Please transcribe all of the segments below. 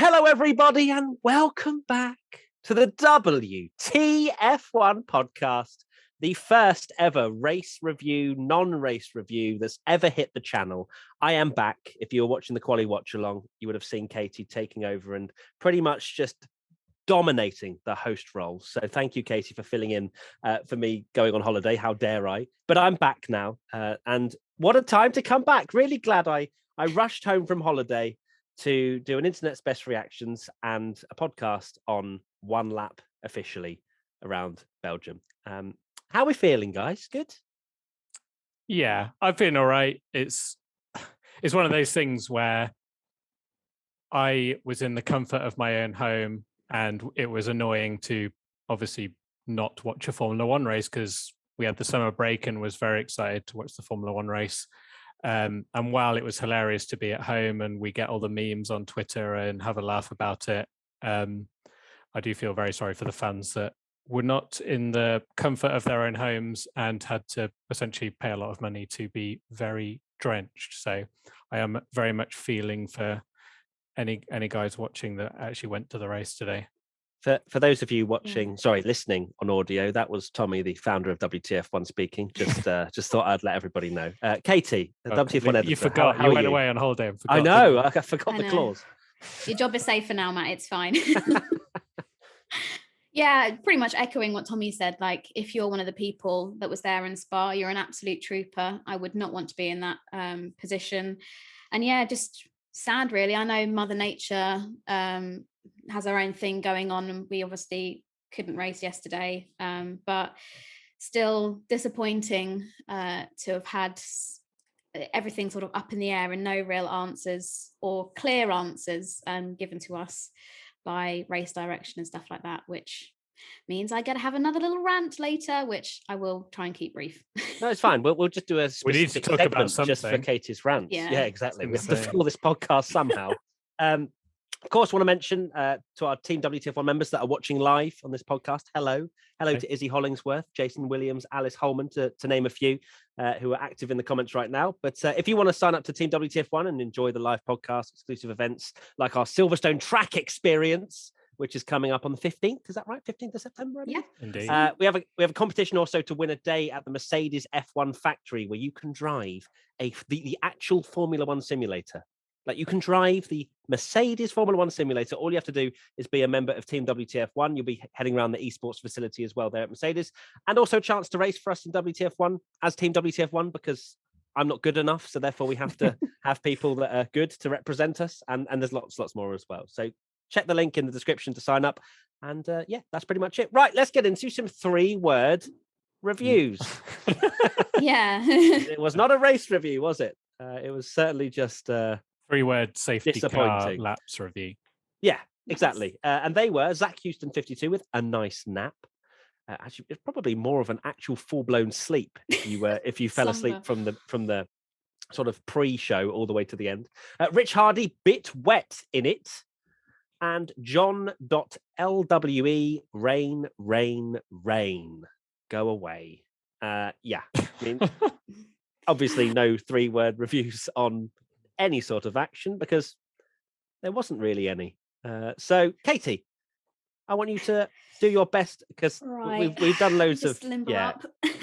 Hello, everybody, and welcome back to the WTF1 Podcast, the first ever race review, non-race review that's ever hit the channel. I am back. If you were watching the Quali Watch Along, you would have seen Katy taking over and pretty much just dominating the host role. So thank you, Katy, for filling in for me going on holiday. How dare I? But I'm back now, and what a time to come back. Really glad I rushed home from holiday to do an internet's best reactions and a podcast on one lap officially around Belgium. How are we feeling, guys? Good? Yeah, I'm feeling all right. It's one of those things where I was in the comfort of my own home, and it was annoying to obviously not watch a Formula One race because we had the summer break and was very excited to watch the Formula One race. And while it was hilarious to be at home and we get all the memes on Twitter and have a laugh about it, I do feel very sorry for the fans that were not in the comfort of their own homes and had to essentially pay a lot of money to be very drenched. So I am very much feeling for any guys watching that actually went to the race today. For those of you watching, listening on audio, that was Tommy, the founder of WTF1 speaking. Just thought I'd let everybody know. Katy, the WTF1 editor. You forgot. You went away on holiday and forgot. I know. I forgot the clause. Your job is safe for now, Matt. It's fine. Yeah, pretty much echoing what Tommy said. Like, if you're one of the people that was there in Spa, you're an absolute trooper. I would not want to be in that position. And yeah, just sad, really. I know Mother Nature has her own thing going on, and we obviously couldn't race yesterday, but still disappointing to have had everything sort of up in the air and no real answers or clear answers given to us by race direction and stuff like that, which means I get to have another little rant later, which I will try and keep brief. No, it's fine. We'll just do a specific segment just for Katy's rants. Yeah, exactly. We have to fill this podcast somehow. Of course, want to mention to our Team WTF1 members that are watching live on this podcast, hello to Izzy Hollingsworth, Jason Williams, Alice Holman, to name a few who are active in the comments right now. But if you want to sign up to Team WTF1 and enjoy the live podcast, exclusive events like our Silverstone track experience, which is coming up on the 15th, is that right? 15th of September? Yeah, indeed. We have a competition also to win a day at the Mercedes F1 factory where you can drive the actual Formula One simulator. Like, you can drive the Mercedes Formula One simulator. All you have to do is be a member of Team WTF1. You'll be heading around the esports facility as well there at Mercedes. And also a chance to race for us in WTF1 as Team WTF1, because I'm not good enough. So therefore we have to have people that are good to represent us. And there's lots more as well. So check the link in the description to sign up. And yeah, that's pretty much it. Right, let's get into some 3-word reviews. Yeah. It was not a race review, was it? It was certainly just... 3-word safety car laps review. Yeah, exactly. And they were Zach Houston 52 with a nice nap. Actually, it's probably more of an actual full-blown sleep if you fell asleep from the sort of pre-show all the way to the end. Rich Hardy, bit wet in it. And John.LWE, rain, go away. Yeah, I mean, obviously no 3-word reviews on any sort of action because there wasn't really any. So, Katy, I want you to do your best because we've done loads of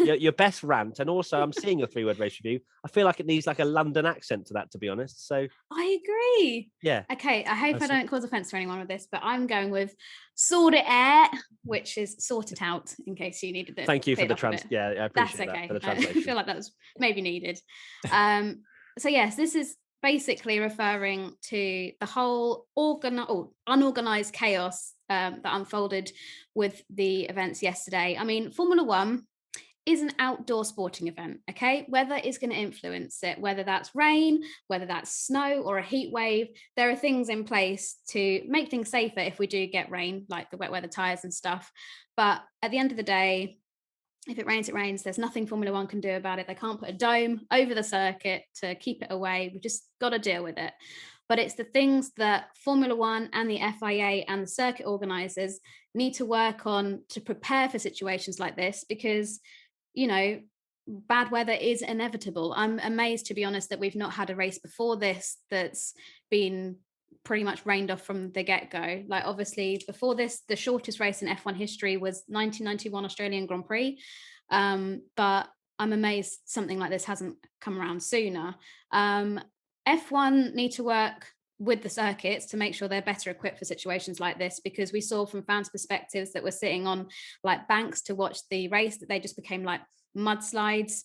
your best rant, and also I'm seeing your 3-word race review. I feel like it needs like a London accent to that, to be honest. So I agree. Yeah. Okay, I hope I don't cause offence to anyone with this, but I'm going with sort it out, which is sort it out, in case you needed it. Thank you for the Yeah, I appreciate that for the translation. I feel like that was maybe needed. So yes, this is basically referring to the whole unorganized chaos that unfolded with the events yesterday. I mean, Formula One is an outdoor sporting event, okay? Weather is going to influence it, whether that's rain, whether that's snow or a heat wave. There are things in place to make things safer if we do get rain, like the wet weather tires and stuff. But at the end of the day, if it rains, it rains. There's nothing Formula One can do about it. They can't put a dome over the circuit to keep it away. We've just got to deal with it. But it's the things that Formula One and the FIA and the circuit organisers need to work on to prepare for situations like this, because, you know, bad weather is inevitable. I'm amazed, to be honest, that we've not had a race before this that's been pretty much rained off from the get-go. Like, obviously, before this, the shortest race in F1 history was 1991 Australian Grand Prix. But I'm amazed something like this hasn't come around sooner. F1 need to work with the circuits to make sure they're better equipped for situations like this, because we saw from fans' perspectives that were sitting on like banks to watch the race that they just became like mudslides.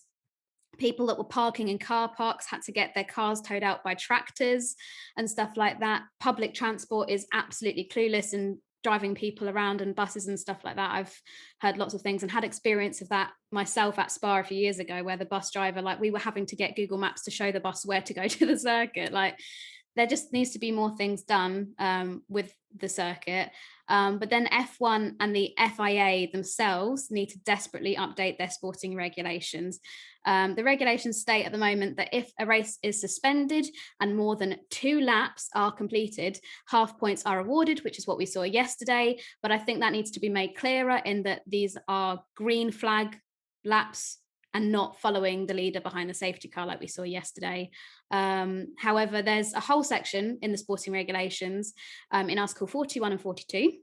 People that were parking in car parks had to get their cars towed out by tractors and stuff like that. Public transport is absolutely clueless and driving people around, and buses and stuff like that. I've heard lots of things and had experience of that myself at Spa a few years ago, where the bus driver, like, we were having to get Google Maps to show the bus where to go to the circuit. Like, there just needs to be more things done with the circuit. But then F1 and the FIA themselves need to desperately update their sporting regulations. The regulations state at the moment that if a race is suspended and more than 2 laps are completed, half points are awarded, which is what we saw yesterday. But I think that needs to be made clearer in that these are green flag laps and not following the leader behind the safety car like we saw yesterday. However, there's a whole section in the sporting regulations in Article 41 and 42,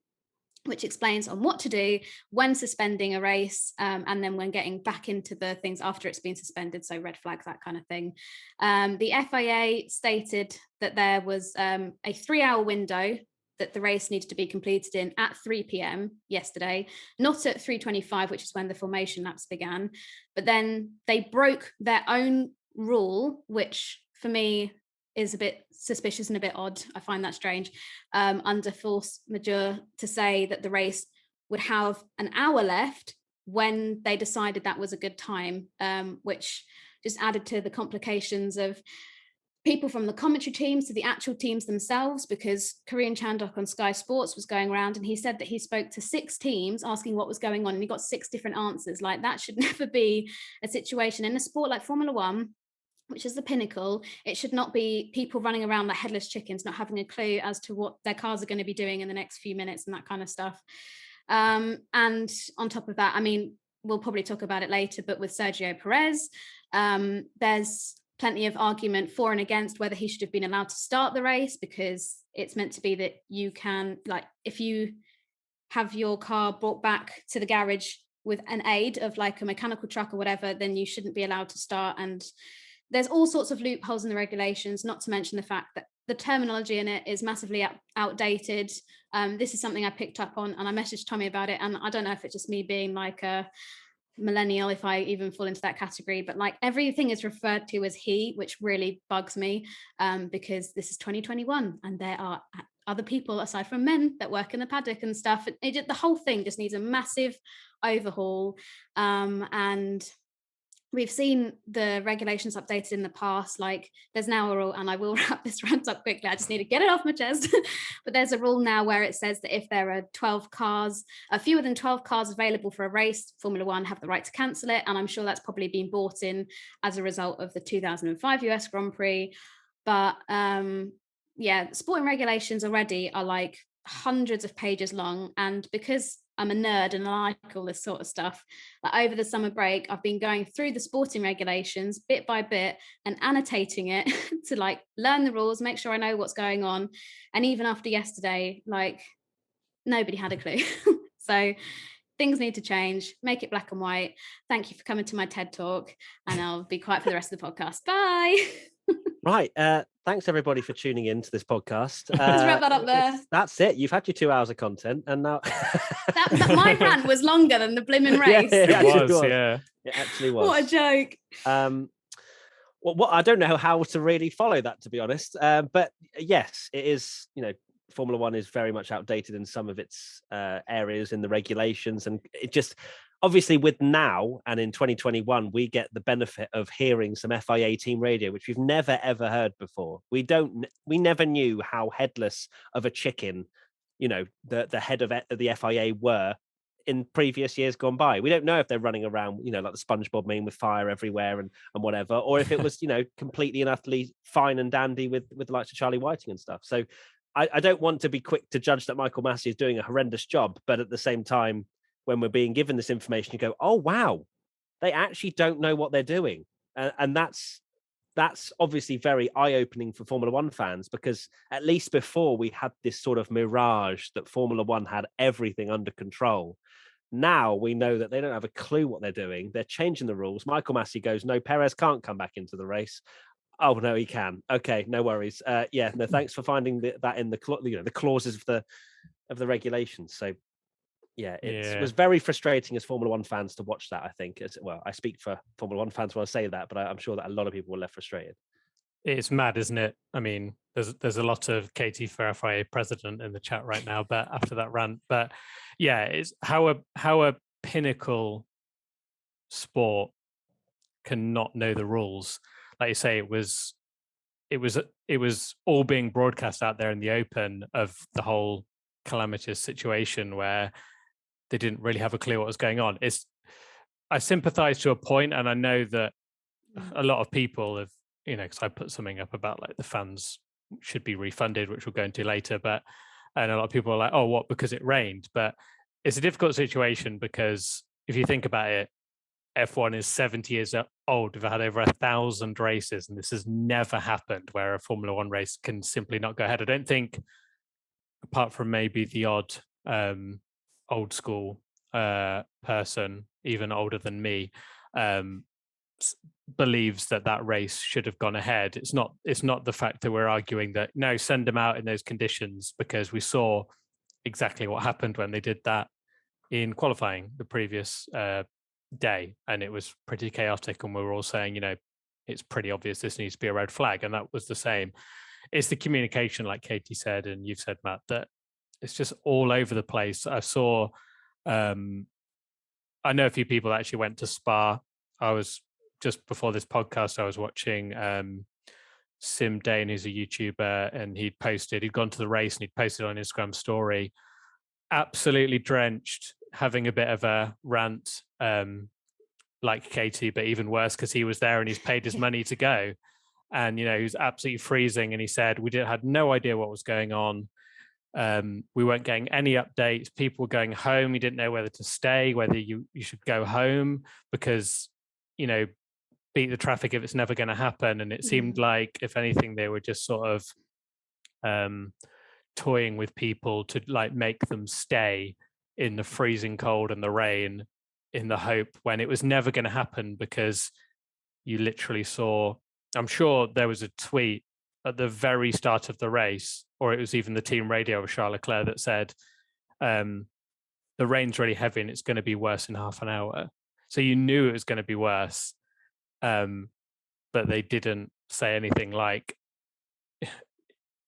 which explains on what to do when suspending a race, and then when getting back into the things after it's been suspended, so red flags, that kind of thing. The FIA stated that there was a 3-hour window that the race needed to be completed in at 3 p.m. yesterday, not at 3:25, which is when the formation laps began. But then they broke their own rule, which for me is a bit suspicious and a bit odd. I find that strange, under force majeure, to say that the race would have an hour left when they decided that was a good time, which just added to the complications of people from the commentary teams to the actual teams themselves, because Korean Chandok on Sky Sports was going around and he said that he spoke to 6 teams asking what was going on, and he got 6 different answers. Like, that should never be a situation in a sport like Formula One, which is the pinnacle. It should not be people running around like headless chickens, not having a clue as to what their cars are going to be doing in the next few minutes and that kind of stuff. And on top of that, I mean, we'll probably talk about it later, but with Sergio Perez, there's plenty of argument for and against whether he should have been allowed to start the race, because it's meant to be that you can, like, if you have your car brought back to the garage with an aid of like a mechanical truck or whatever, then you shouldn't be allowed to start. And there's all sorts of loopholes in the regulations, not to mention the fact that the terminology in it is massively outdated. This is something I picked up on, and I messaged Tommy about it, and I don't know if it's just me being like a millennial, if I even fall into that category, but like, everything is referred to as he, which really bugs me, because this is 2021 and there are other people aside from men that work in the paddock and stuff. The whole thing just needs a massive overhaul, and we've seen the regulations updated in the past. Like, there's now a rule, and I will wrap this rant up quickly, I just need to get it off my chest. But there's a rule now where it says that if there are 12 cars, fewer than 12 cars available for a race, Formula One have the right to cancel it. And I'm sure that's probably been brought in as a result of the 2005 US Grand Prix. But yeah, sporting regulations already are like hundreds of pages long. And because I'm a nerd and I like all this sort of stuff, like, over the summer break, I've been going through the sporting regulations bit by bit and annotating it to like learn the rules, make sure I know what's going on. And even after yesterday, like, nobody had a clue. So things need to change, make it black and white. Thank you for coming to my TED Talk, and I'll be quiet for the rest of the podcast. Bye. Right. Thanks everybody for tuning in to this podcast. Let's wrap that up there. That's it. You've had your 2 hours of content, and now that my rant was longer than the blimmin' race. Yeah, It was, yeah. It actually was. What a joke. Well, I don't know how to really follow that, to be honest. But yes, it is. You know, Formula One is very much outdated in some of its areas in the regulations, and it just, obviously, with now and in 2021, we get the benefit of hearing some FIA team radio, which we've never ever heard before. We never knew how headless of a chicken, you know, the head of the FIA were in previous years gone by. We don't know if they're running around, you know, like the SpongeBob meme with fire everywhere and whatever, or if it was, you know, completely and utterly fine and dandy with the likes of Charlie Whiting and stuff. So I don't want to be quick to judge that Michael Massey is doing a horrendous job, but at the same time, when we're being given this information, you go, oh, wow, they actually don't know what they're doing. And that's that's obviously very eye-opening for Formula One fans, because at least before we had this sort of mirage that Formula One had everything under control. Now we know that they don't have a clue what they're doing. They're changing the rules. Michael Massey goes, no, Perez can't come back into the race. Oh no, he can. Okay, no worries. No, thanks for finding that in the the clauses of the regulations. So yeah, it was very frustrating as Formula One fans to watch that. I think I speak for Formula One fans when I say that, but I'm sure that a lot of people were left frustrated. It's mad, isn't it? I mean, there's a lot of Katy for FIA president in the chat right now, but after that rant, but yeah, it's how a pinnacle sport cannot know the rules. Like you say, it was all being broadcast out there in the open of the whole calamitous situation where they didn't really have a clue what was going on. I sympathize to a point, and I know that a lot of people have, because I put something up about like the fans should be refunded, which we'll go into later, and a lot of people are like, oh, what, because it rained? But it's a difficult situation, because if you think about it, F1 is 70 years old. We've had over 1,000 races, and this has never happened where a Formula One race can simply not go ahead. I don't think, apart from maybe the odd old school person, even older than me, believes that race should have gone ahead. It's not the fact that we're arguing that no, send them out in those conditions, because we saw exactly what happened when they did that in qualifying the previous day, and it was pretty chaotic, and we were all saying, it's pretty obvious this needs to be a red flag, and that was the same. It's the communication, like Katy said, and you've said, Matt, that it's just all over the place. I saw I know a few people that actually went to Spa. I was just before this podcast, I was watching Sim Dane, who's a YouTuber, and he'd gone to the race and he'd posted on Instagram story, absolutely drenched, having a bit of a rant, like Katy, but even worse because he was there and he's paid his money to go. And, he was absolutely freezing. And he said, we had no idea what was going on. We weren't getting any updates. People were going home. He didn't know whether to stay, whether you should go home because, beat the traffic if it's never going to happen. And it seemed like, if anything, they were just sort of toying with people to like make them stay in the freezing cold and the rain in the hope when it was never going to happen, because you literally saw, I'm sure there was a tweet at the very start of the race, or it was even the team radio of Charles Leclerc that said, the rain's really heavy and it's going to be worse in half an hour. So you knew it was going to be worse. But they didn't say anything. Like,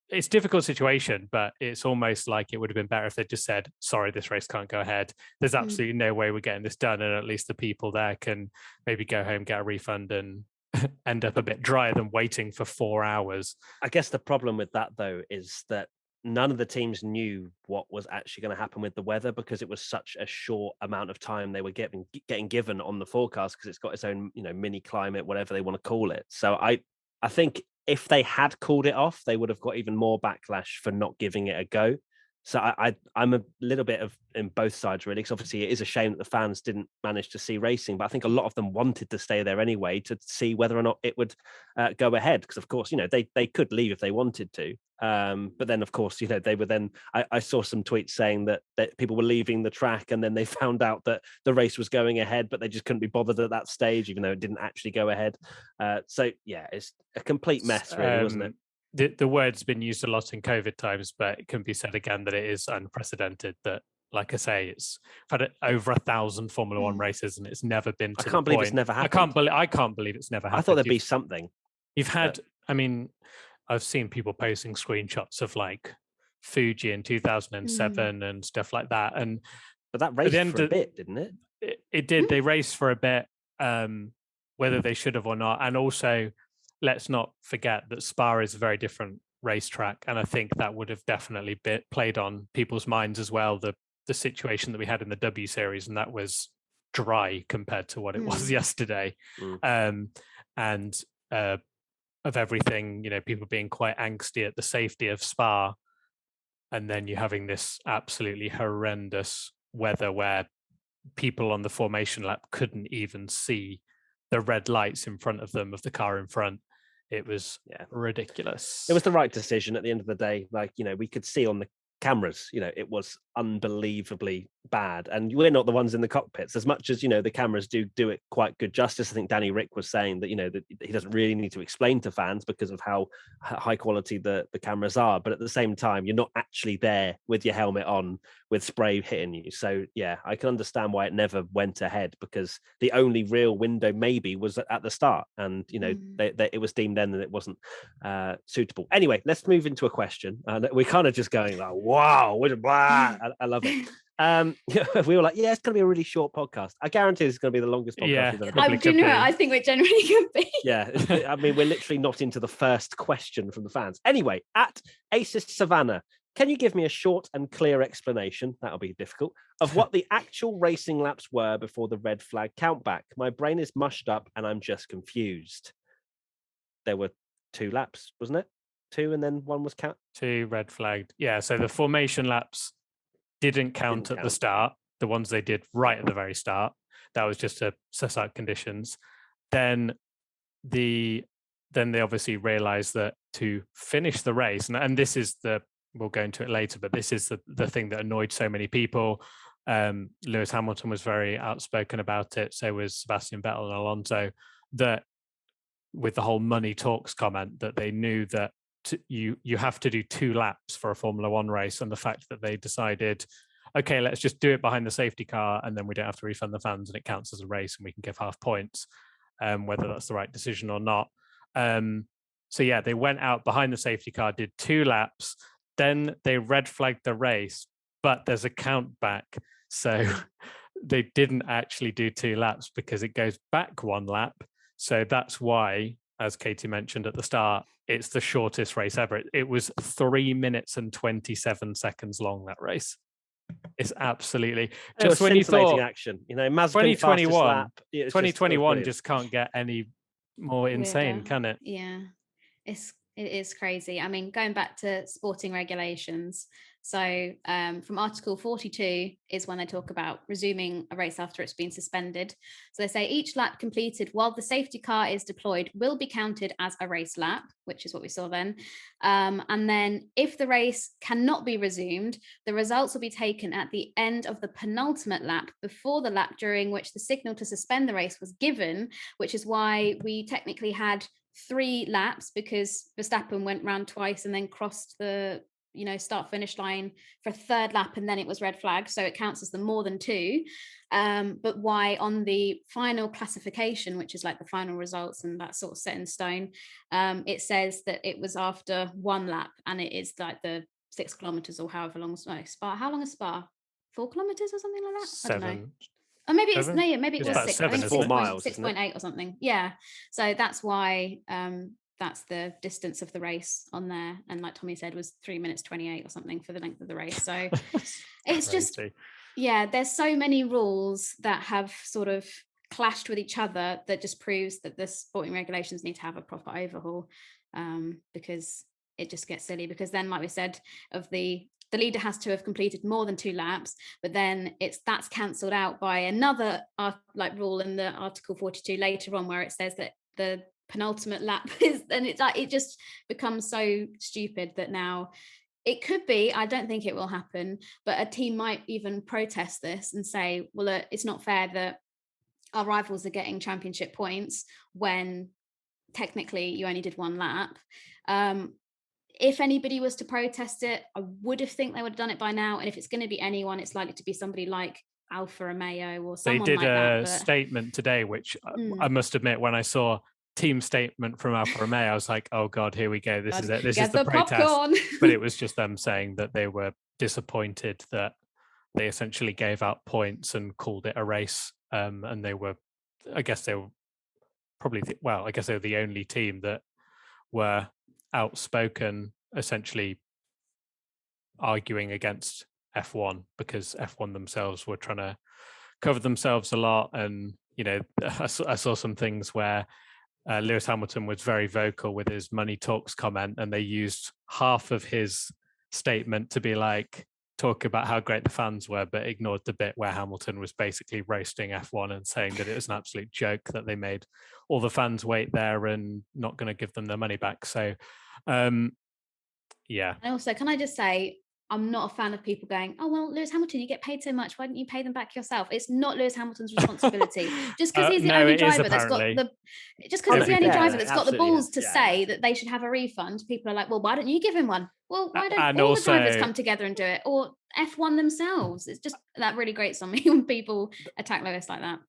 it's a difficult situation, but it's almost like it would have been better if they just said, sorry, this race can't go ahead. There's absolutely no way we're getting this done. And at least the people there can maybe go home, get a refund and end up a bit drier than waiting for 4 hours. I guess the problem with that, though, is that none of the teams knew what was actually going to happen with the weather, because it was such a short amount of time they were getting given on the forecast, because it's got its own, mini climate, whatever they want to call it. So I think if they had called it off, they would have got even more backlash for not giving it a go. So I'm a little bit of in both sides, really, because obviously it is a shame that the fans didn't manage to see racing, but I think a lot of them wanted to stay there anyway to see whether or not it would go ahead. Because of course, they could leave if they wanted to, but then of course, they were then. I saw some tweets saying that people were leaving the track, and then they found out that the race was going ahead, but they just couldn't be bothered at that stage, even though it didn't actually go ahead. So yeah, it's a complete mess, really, wasn't it? The word's been used a lot in COVID times, but it can be said again that it is unprecedented. That, like I say, it's had over 1,000 Formula One races, and it's never been. I can't believe it's never happened. I can't believe it's never happened. I thought there'd be something. You've had. I mean, I've seen people posting screenshots of like Fuji in 2007 and stuff like that. But that raced for a bit, didn't it? It did. They raced for a bit, whether they should have or not, and also, let's not forget that Spa is a very different racetrack. And I think that would have definitely played on people's minds as well, the situation that we had in the W Series, and that was dry compared to what it was yesterday. And of everything, people being quite angsty at the safety of Spa. And then you're having this absolutely horrendous weather where people on the formation lap couldn't even see the red lights in front of them, of the car in front. It was ridiculous. It was the right decision at the end of the day. Like, we could see on the cameras, it was unbelievably bad, and we're not the ones in the cockpits. As much as the cameras do it quite good justice. I think Danny Rick was saying that that he doesn't really need to explain to fans because of how high quality the cameras are, but at the same time you're not actually there with your helmet on with spray hitting you. So yeah, I can understand why it never went ahead, because the only real window maybe was at the start, and it was deemed then that it wasn't suitable. Anyway, let's move into a question. We're kind of just going like, wow, blah. I love it. We were like, it's going to be a really short podcast. I guarantee it's going to be the longest podcast we've ever done. Do you know what? I think it generally could be. Yeah, I mean, we're literally not into the first question from the fans. Anyway, at Aces Savannah, can you give me a short and clear explanation, that'll be difficult, of what the actual racing laps were before the red flag countback? My brain is mushed up and I'm just confused. There were 2 laps, wasn't it? 2 and then 1 was count. 2 red flagged. Yeah, so the formation laps didn't count at the start. The ones they did right at the very start, that was just to suss out conditions. Then they obviously realized that to finish the race, and this is we'll go into it later, but this is the thing that annoyed so many people. Lewis Hamilton was very outspoken about it, so was Sebastian Vettel and Alonso, that with the whole money talks comment, that they knew that you have to do 2 laps for a Formula One race, and the fact that they decided, okay, let's just do it behind the safety car and then we don't have to refund the fans and it counts as a race and we can give half points, whether that's the right decision or not. So yeah, they went out behind the safety car, did 2 laps, then they red flagged the race, but there's a count back. So they didn't actually do 2 laps because it goes back 1 lap. So that's why, as Katy mentioned at the start, it's the shortest race ever. It was 3 minutes and 27 seconds long, that race. It's absolutely just when you thought action, Mazepin 2021 just can't get any more insane, can it? Yeah, it is crazy. I mean, going back to sporting regulations, so from Article 42 is when they talk about resuming a race after it's been suspended. So they say each lap completed while the safety car is deployed will be counted as a race lap, which is what we saw then. And then if the race cannot be resumed, the results will be taken at the end of the penultimate lap before the lap during which the signal to suspend the race was given, which is why we technically had 3 laps, because Verstappen went round twice and then crossed the start finish line for a 3rd lap, and then it was red flag, so it counts as the more than 2. But why on the final classification, which is like the final results and that sort of set in stone, it says that it was after 1 lap, and it is like the 6 kilometers or however long Spa. How long is Spa? 4 kilometers or something like that? 7. I don't know. Or maybe it's maybe it was 6. 7, I think 4 miles, 6.8 or something. Yeah. So that's why that's the distance of the race on there. And like Tommy said, was 3 minutes 28 or something for the length of the race. So it's just, there's so many rules that have sort of clashed with each other that just proves that the sporting regulations need to have a proper overhaul, because it just gets silly. Because then, like we said, the leader has to have completed more than 2 laps, but then that's cancelled out by another rule in the Article 42 later on, where it says that the penultimate lap is, and it's like it just becomes so stupid that now it could be, I don't think it will happen, but a team might even protest this and say, well, it's not fair that our rivals are getting championship points when technically you only did 1 lap. If anybody was to protest it, I would have think they would have done it by now. And if it's going to be anyone, it's likely to be somebody like Alfa Romeo or someone like that. They did a statement today, which I must admit, when I saw team statement from Alfa Romeo, I was like, oh God, here we go. This is it. This is the protest. But it was just them saying that they were disappointed that they essentially gave out points and called it a race. And they were, I guess they were probably, I guess they were the only team that were outspoken, essentially arguing against F1, because F1 themselves were trying to cover themselves a lot. And, I saw some things where Lewis Hamilton was very vocal with his money talks comment, and they used half of his statement to be like, talk about how great the fans were, but ignored the bit where Hamilton was basically roasting F1 and saying that it was an absolute joke that they made all the fans wait there and not going to give them their money back. So, yeah. And also, can I just say, I'm not a fan of people going, oh, well, Lewis Hamilton, you get paid so much. Why don't you pay them back yourself? It's not Lewis Hamilton's responsibility. Just because he's the only driver that's got the balls to say that they should have a refund, people are like, well, why don't you give him one? Well, why don't all the drivers come together and do it? Or F1 themselves? It's just, that really grates on me when people attack Lewis like that.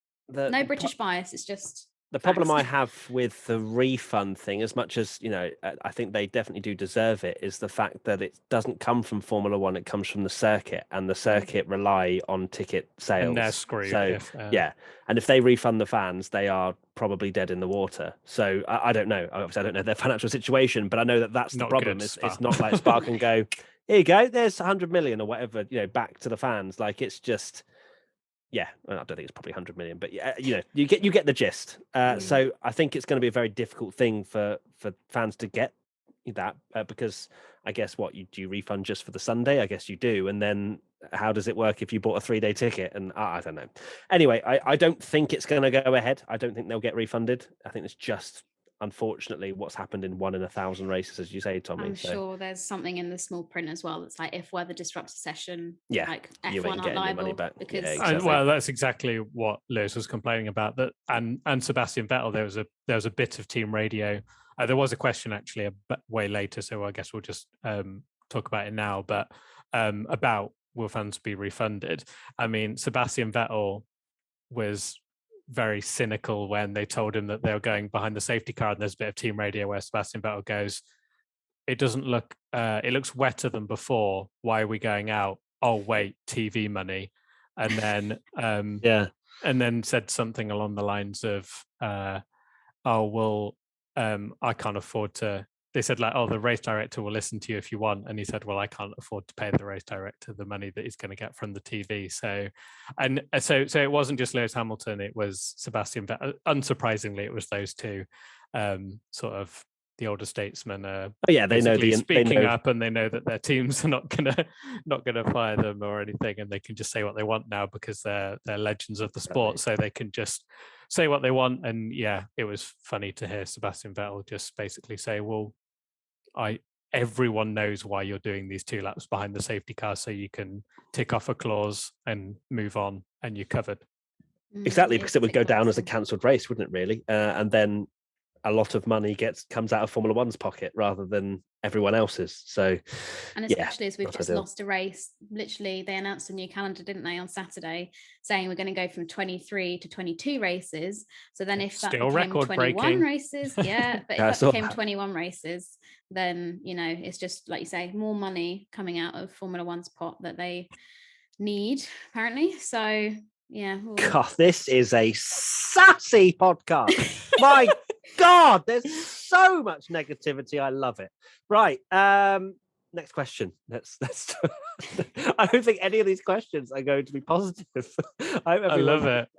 No British bias. It's just... The problem I have with the refund thing, as much as, I think they definitely do deserve it, is the fact that it doesn't come from Formula One, it comes from the circuit, and the circuit rely on ticket sales. And they're screwed. So, and if they refund the fans, they are probably dead in the water. So I don't know. Obviously, I don't know their financial situation, but I know that that's the problem. It's not like Spa can go, here you go, there's 100 million or whatever, back to the fans. Like, it's just... Yeah, I don't think it's probably 100 million, but you get the gist. So I think it's going to be a very difficult thing for fans to get that because I guess do you refund just for the Sunday? I guess you do, and then how does it work if you bought a 3-day ticket? And I don't know. Anyway, I don't think it's going to go ahead. I don't think they'll get refunded. I think it's just, unfortunately, what's happened in 1 in 1,000 races, as you say, Tommy. I'm sure there's something in the small print as well that's like, if weather disrupts a session, like you F1 aren't liable because exactly. Well, that's exactly what Lewis was complaining about. That and Sebastian Vettel, there was a bit of team radio. There was a question actually way later, so I guess we'll just talk about it now. But about will fans be refunded? I mean, Sebastian Vettel was very cynical when they told him that they were going behind the safety car, and there's a bit of team radio where Sebastian Vettel goes, it looks wetter than before, why are we going out? Oh wait, TV money. And then and then said something along the lines of I can't afford to... They said like, oh, the race director will listen to you if you want. And he said, well, I can't afford to pay the race director the money that he's going to get from the TV. So it wasn't just Lewis Hamilton, it was Sebastian Vettel. Unsurprisingly, it was those two, sort of the older statesmen. They know speaking up, and they know that their teams are not gonna fire them or anything, and they can just say what they want now because they're legends of the sport, so they can just say what they want. And it was funny to hear Sebastian Vettel just basically say, well, everyone knows why you're doing these 2 laps behind the safety car, so you can tick off a clause and move on, and you're covered. Exactly, because it would go down as a cancelled race, wouldn't it, really? And then a lot of money comes out of Formula One's pocket rather than everyone else's. So, and especially as we've just lost a race, literally they announced a new calendar, didn't they, on Saturday, saying we're going to go from 23 to 22 races. So then if that still became 21 races, but if that became 21 races, then it's just like you say, more money coming out of Formula One's pot that they need apparently. So God, this is a sassy podcast. My God, there's so much negativity. I love it. Right. Next question. Let's I don't think any of these questions are going to be positive. I love it.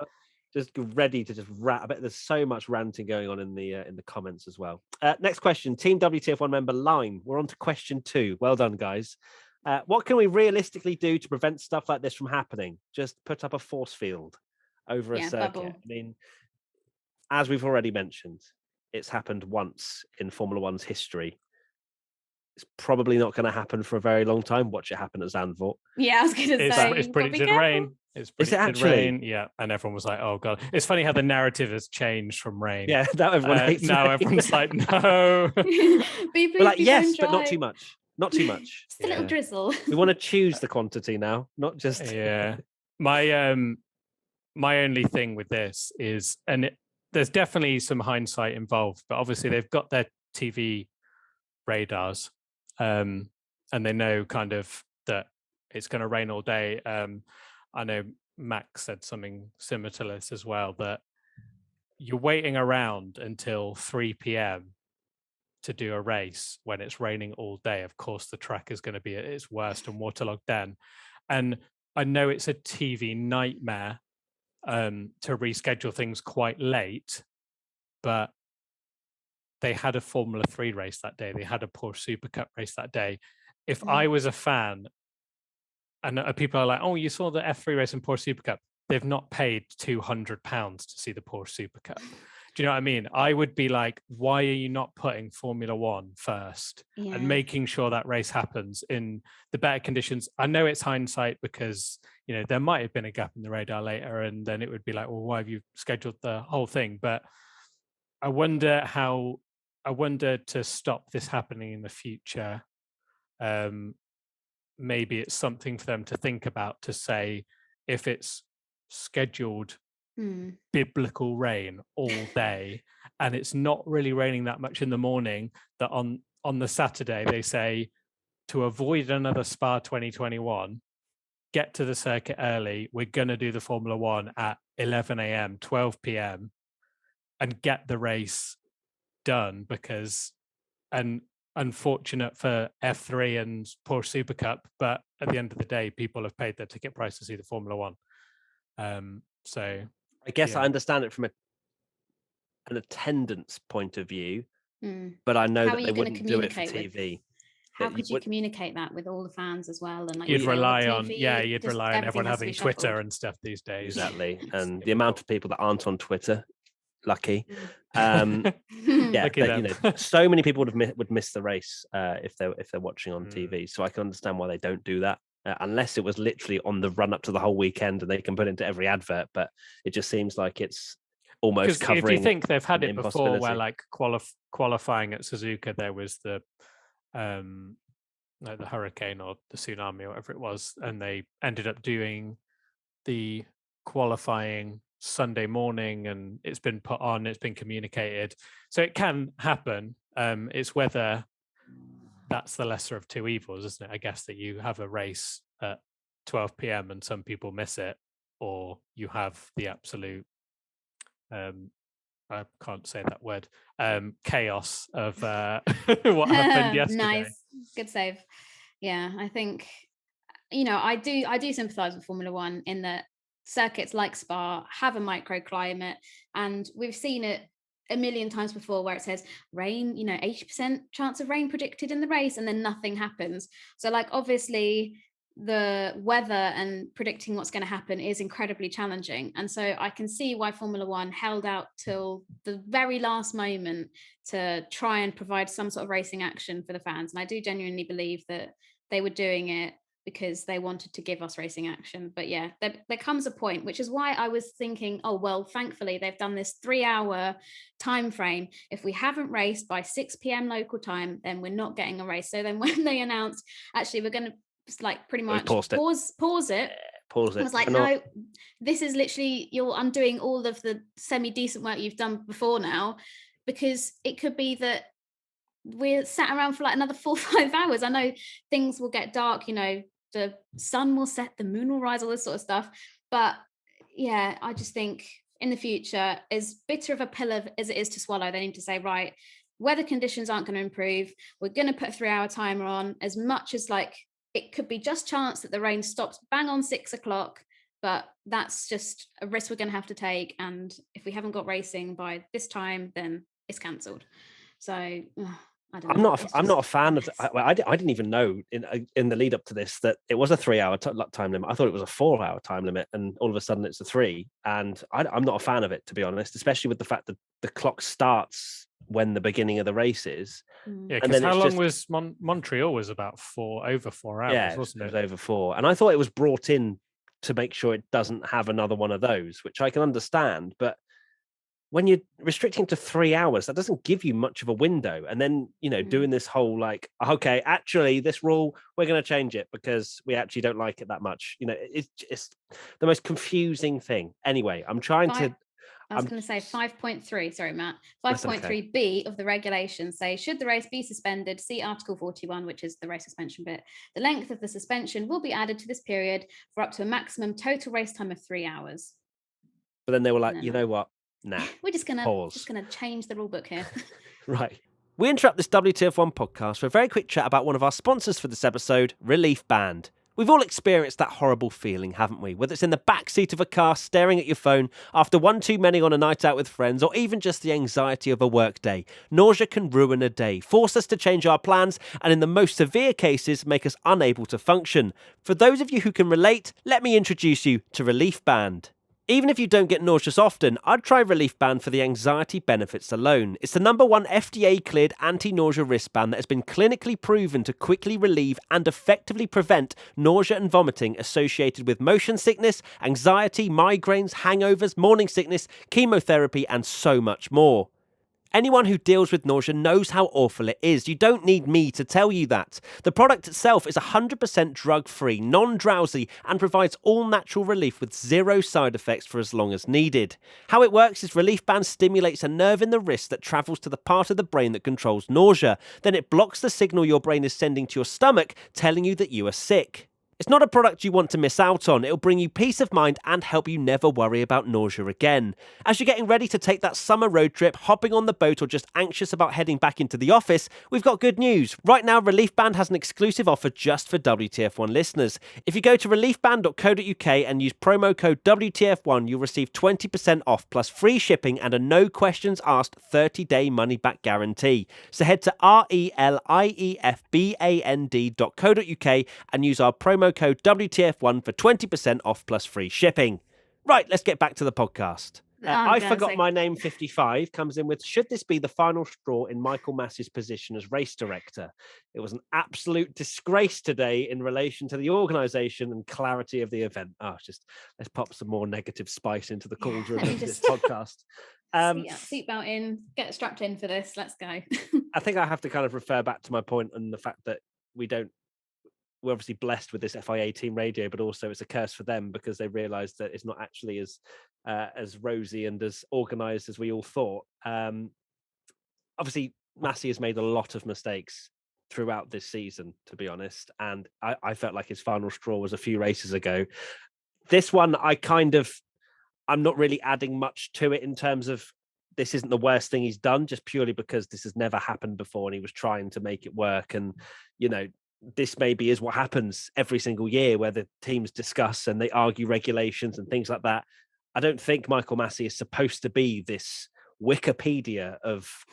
Just ready to just rant. I bet there's so much ranting going on in the comments as well. Next question. Team WTF1 member Lime. We're on to question 2. Well done, guys. What can we realistically do to prevent stuff like this from happening? Just put up a force field over a circuit. Bubble. I mean, as we've already mentioned, it's happened once in Formula One's history. It's probably not going to happen for a very long time. Watch it happen at Zandvoort. Yeah, I was going to say. It's predicted rain. Is it actually? Rain. Yeah, and everyone was like, "Oh God!" It's funny how the narrative has changed from rain. Yeah, now everyone hates now rain. Everyone's like, "No." We're like, yes, but not too much. Not too much. Just a little drizzle. We want to choose the quantity now, not just. Yeah, my only thing with this is, there's definitely some hindsight involved, but obviously they've got their TV radars, and they know kind of that it's going to rain all day. I know Max said something similar to this as well, that you're waiting around until 3 p.m. to do a race when it's raining all day. Of course, the track is going to be at its worst and waterlogged then. And I know it's a TV nightmare to reschedule things quite late, but they had a Formula 3 race that day. They had a Porsche Super Cup race that day. If I was a fan and people are like, oh, you saw the F3 race in Porsche Super Cup. They've not paid £200 to see the Porsche Super Cup. Do you know what I mean? I would be like, why are you not putting Formula One first and making sure that race happens in the better conditions? I know it's hindsight because, there might have been a gap in the radar later, and then it would be like, well, why have you scheduled the whole thing? But I wonder to stop this happening in the future. Maybe it's something for them to think about, to say, if it's scheduled biblical rain all day and it's not really raining that much in the morning, that on the Saturday they say, to avoid another Spa 2021, get to the circuit early. We're going to do the Formula One at 11 a.m, 12 p.m, and get the race done, because, and unfortunate for F3 and Porsche Super Cup, but at the end of the day, people have paid their ticket price to see the Formula One. So I guess I understand it from an attendance point of view, but I know that they wouldn't do it for TV. How could you communicate that with all the fans as well? And you'd rely on everyone having Twitter and stuff these days. Exactly, and the amount of people that aren't on Twitter, lucky. So many people would miss the race if they're watching on TV. So I can understand why they don't do that, unless it was literally on the run up to the whole weekend and they can put it into every advert. But it just seems like it's almost covering. If you think they've had it before, where like qualifying at Suzuka, there was the hurricane or the tsunami or whatever it was, and they ended up doing the qualifying Sunday morning, and it's been put on, it's been communicated, so it can happen. It's whether that's the lesser of two evils, isn't it? I guess that you have a race at 12 p.m. and some people miss it, or you have the absolute I can't say that word, chaos of what happened yesterday. Nice, good save. Yeah, I think I do sympathize with Formula One in that circuits like Spa have a microclimate, and we've seen it a million times before where it says rain, 80% chance of rain predicted in the race, and then nothing happens. So like, obviously the weather and predicting what's going to happen is incredibly challenging, and so I can see why Formula One held out till the very last moment to try and provide some sort of racing action for the fans. And I do genuinely believe that they were doing it because they wanted to give us racing action. But yeah, there comes a point, which is why I was thinking, oh, well, thankfully they've done this 3-hour time frame. If we haven't raced by 6 p.m. local time, then we're not getting a race. So then when they announced, actually, we're going to like pretty much pause it. I was like, no, this is literally, you're undoing all of the semi-decent work you've done before now, because it could be that we're sat around for like another 4 or 5 hours. I know things will get dark, the sun will set, the moon will rise, all this sort of stuff. But yeah, I just think in the future, as bitter of a pill as it is to swallow, they need to say, right, weather conditions aren't going to improve. We're going to put a 3-hour timer on, as much as like, it could be just chance that the rain stops bang on 6 o'clock, but that's just a risk we're going to have to take. And if we haven't got racing by this time, then it's cancelled. So I don't know. I'm not a fan of. I didn't even know in the lead up to this that it was a 3-hour time limit. I thought it was a 4-hour time limit, and all of a sudden it's a 3. And I'm not a fan of it, to be honest, especially with the fact that the clock starts when the beginning of the race is. Yeah, because how long was Montreal? Was about over 4 hours, yeah, wasn't it? It was over 4. And I thought it was brought in to make sure it doesn't have another one of those, which I can understand. But when you're restricting to 3 hours, that doesn't give you much of a window. And then, doing this whole like, okay, actually this rule, we're going to change it because we actually don't like it that much. It's the most confusing thing. Anyway, I'm trying to... I was going to say 5.3, sorry, Matt. 5.3b of the regulations say, should the race be suspended, see Article 41, which is the race suspension bit. The length of the suspension will be added to this period for up to a maximum total race time of 3 hours. But then they were like, you know what? Nah. We're just gonna change the rule book here. Right. We interrupt this WTF1 podcast for a very quick chat about one of our sponsors for this episode, Relief Band. We've all experienced that horrible feeling, haven't we? Whether it's in the backseat of a car staring at your phone after one too many on a night out with friends, or even just the anxiety of a work day. Nausea can ruin a day, force us to change our plans, and in the most severe cases, make us unable to function. For those of you who can relate, let me introduce you to Relief Band. Even if you don't get nauseous often, I'd try Relief Band for the anxiety benefits alone. It's the #1 FDA-cleared anti-nausea wristband that has been clinically proven to quickly relieve and effectively prevent nausea and vomiting associated with motion sickness, anxiety, migraines, hangovers, morning sickness, chemotherapy, and so much more. Anyone who deals with nausea knows how awful it is. You don't need me to tell you that. The product itself is 100% drug-free, non-drowsy, and provides all natural relief with zero side effects for as long as needed. How it works is Relief Band stimulates a nerve in the wrist that travels to the part of the brain that controls nausea. Then it blocks the signal your brain is sending to your stomach, telling you that you are sick. It's not a product you want to miss out on. It'll bring you peace of mind and help you never worry about nausea again. As you're getting ready to take that summer road trip, hopping on the boat, or just anxious about heading back into the office, we've got good news. Right now, Relief Band has an exclusive offer just for WTF1 listeners. If you go to reliefband.co.uk and use promo code WTF1, you'll receive 20% off plus free shipping and a no questions asked 30-day money-back guarantee. So head to reliefband.co.uk and use our promo code WTF1 for 20% off plus free shipping. Right, let's get back to the podcast. I Forgot My Name 55 comes in with, should this be the final straw in Michael Massey's position as race director? It was an absolute disgrace today in relation to the organisation and clarity of the event. Let's pop some more negative spice into the cauldron of this podcast. Seatbelt in, get strapped in for this. Let's go. I think I have to kind of refer back to my point on the fact that we're obviously blessed with this FIA team radio, but also it's a curse for them because they realised that it's not actually as rosy and as organised as we all thought. Obviously, Massey has made a lot of mistakes throughout this season, to be honest, and I felt like his final straw was a few races ago. This one, I'm not really adding much to it in terms of this isn't the worst thing he's done, just purely because this has never happened before and he was trying to make it work. And, this maybe is what happens every single year where the teams discuss and they argue regulations and things like that. I don't think Michael Massey is supposed to be this Wikipedia of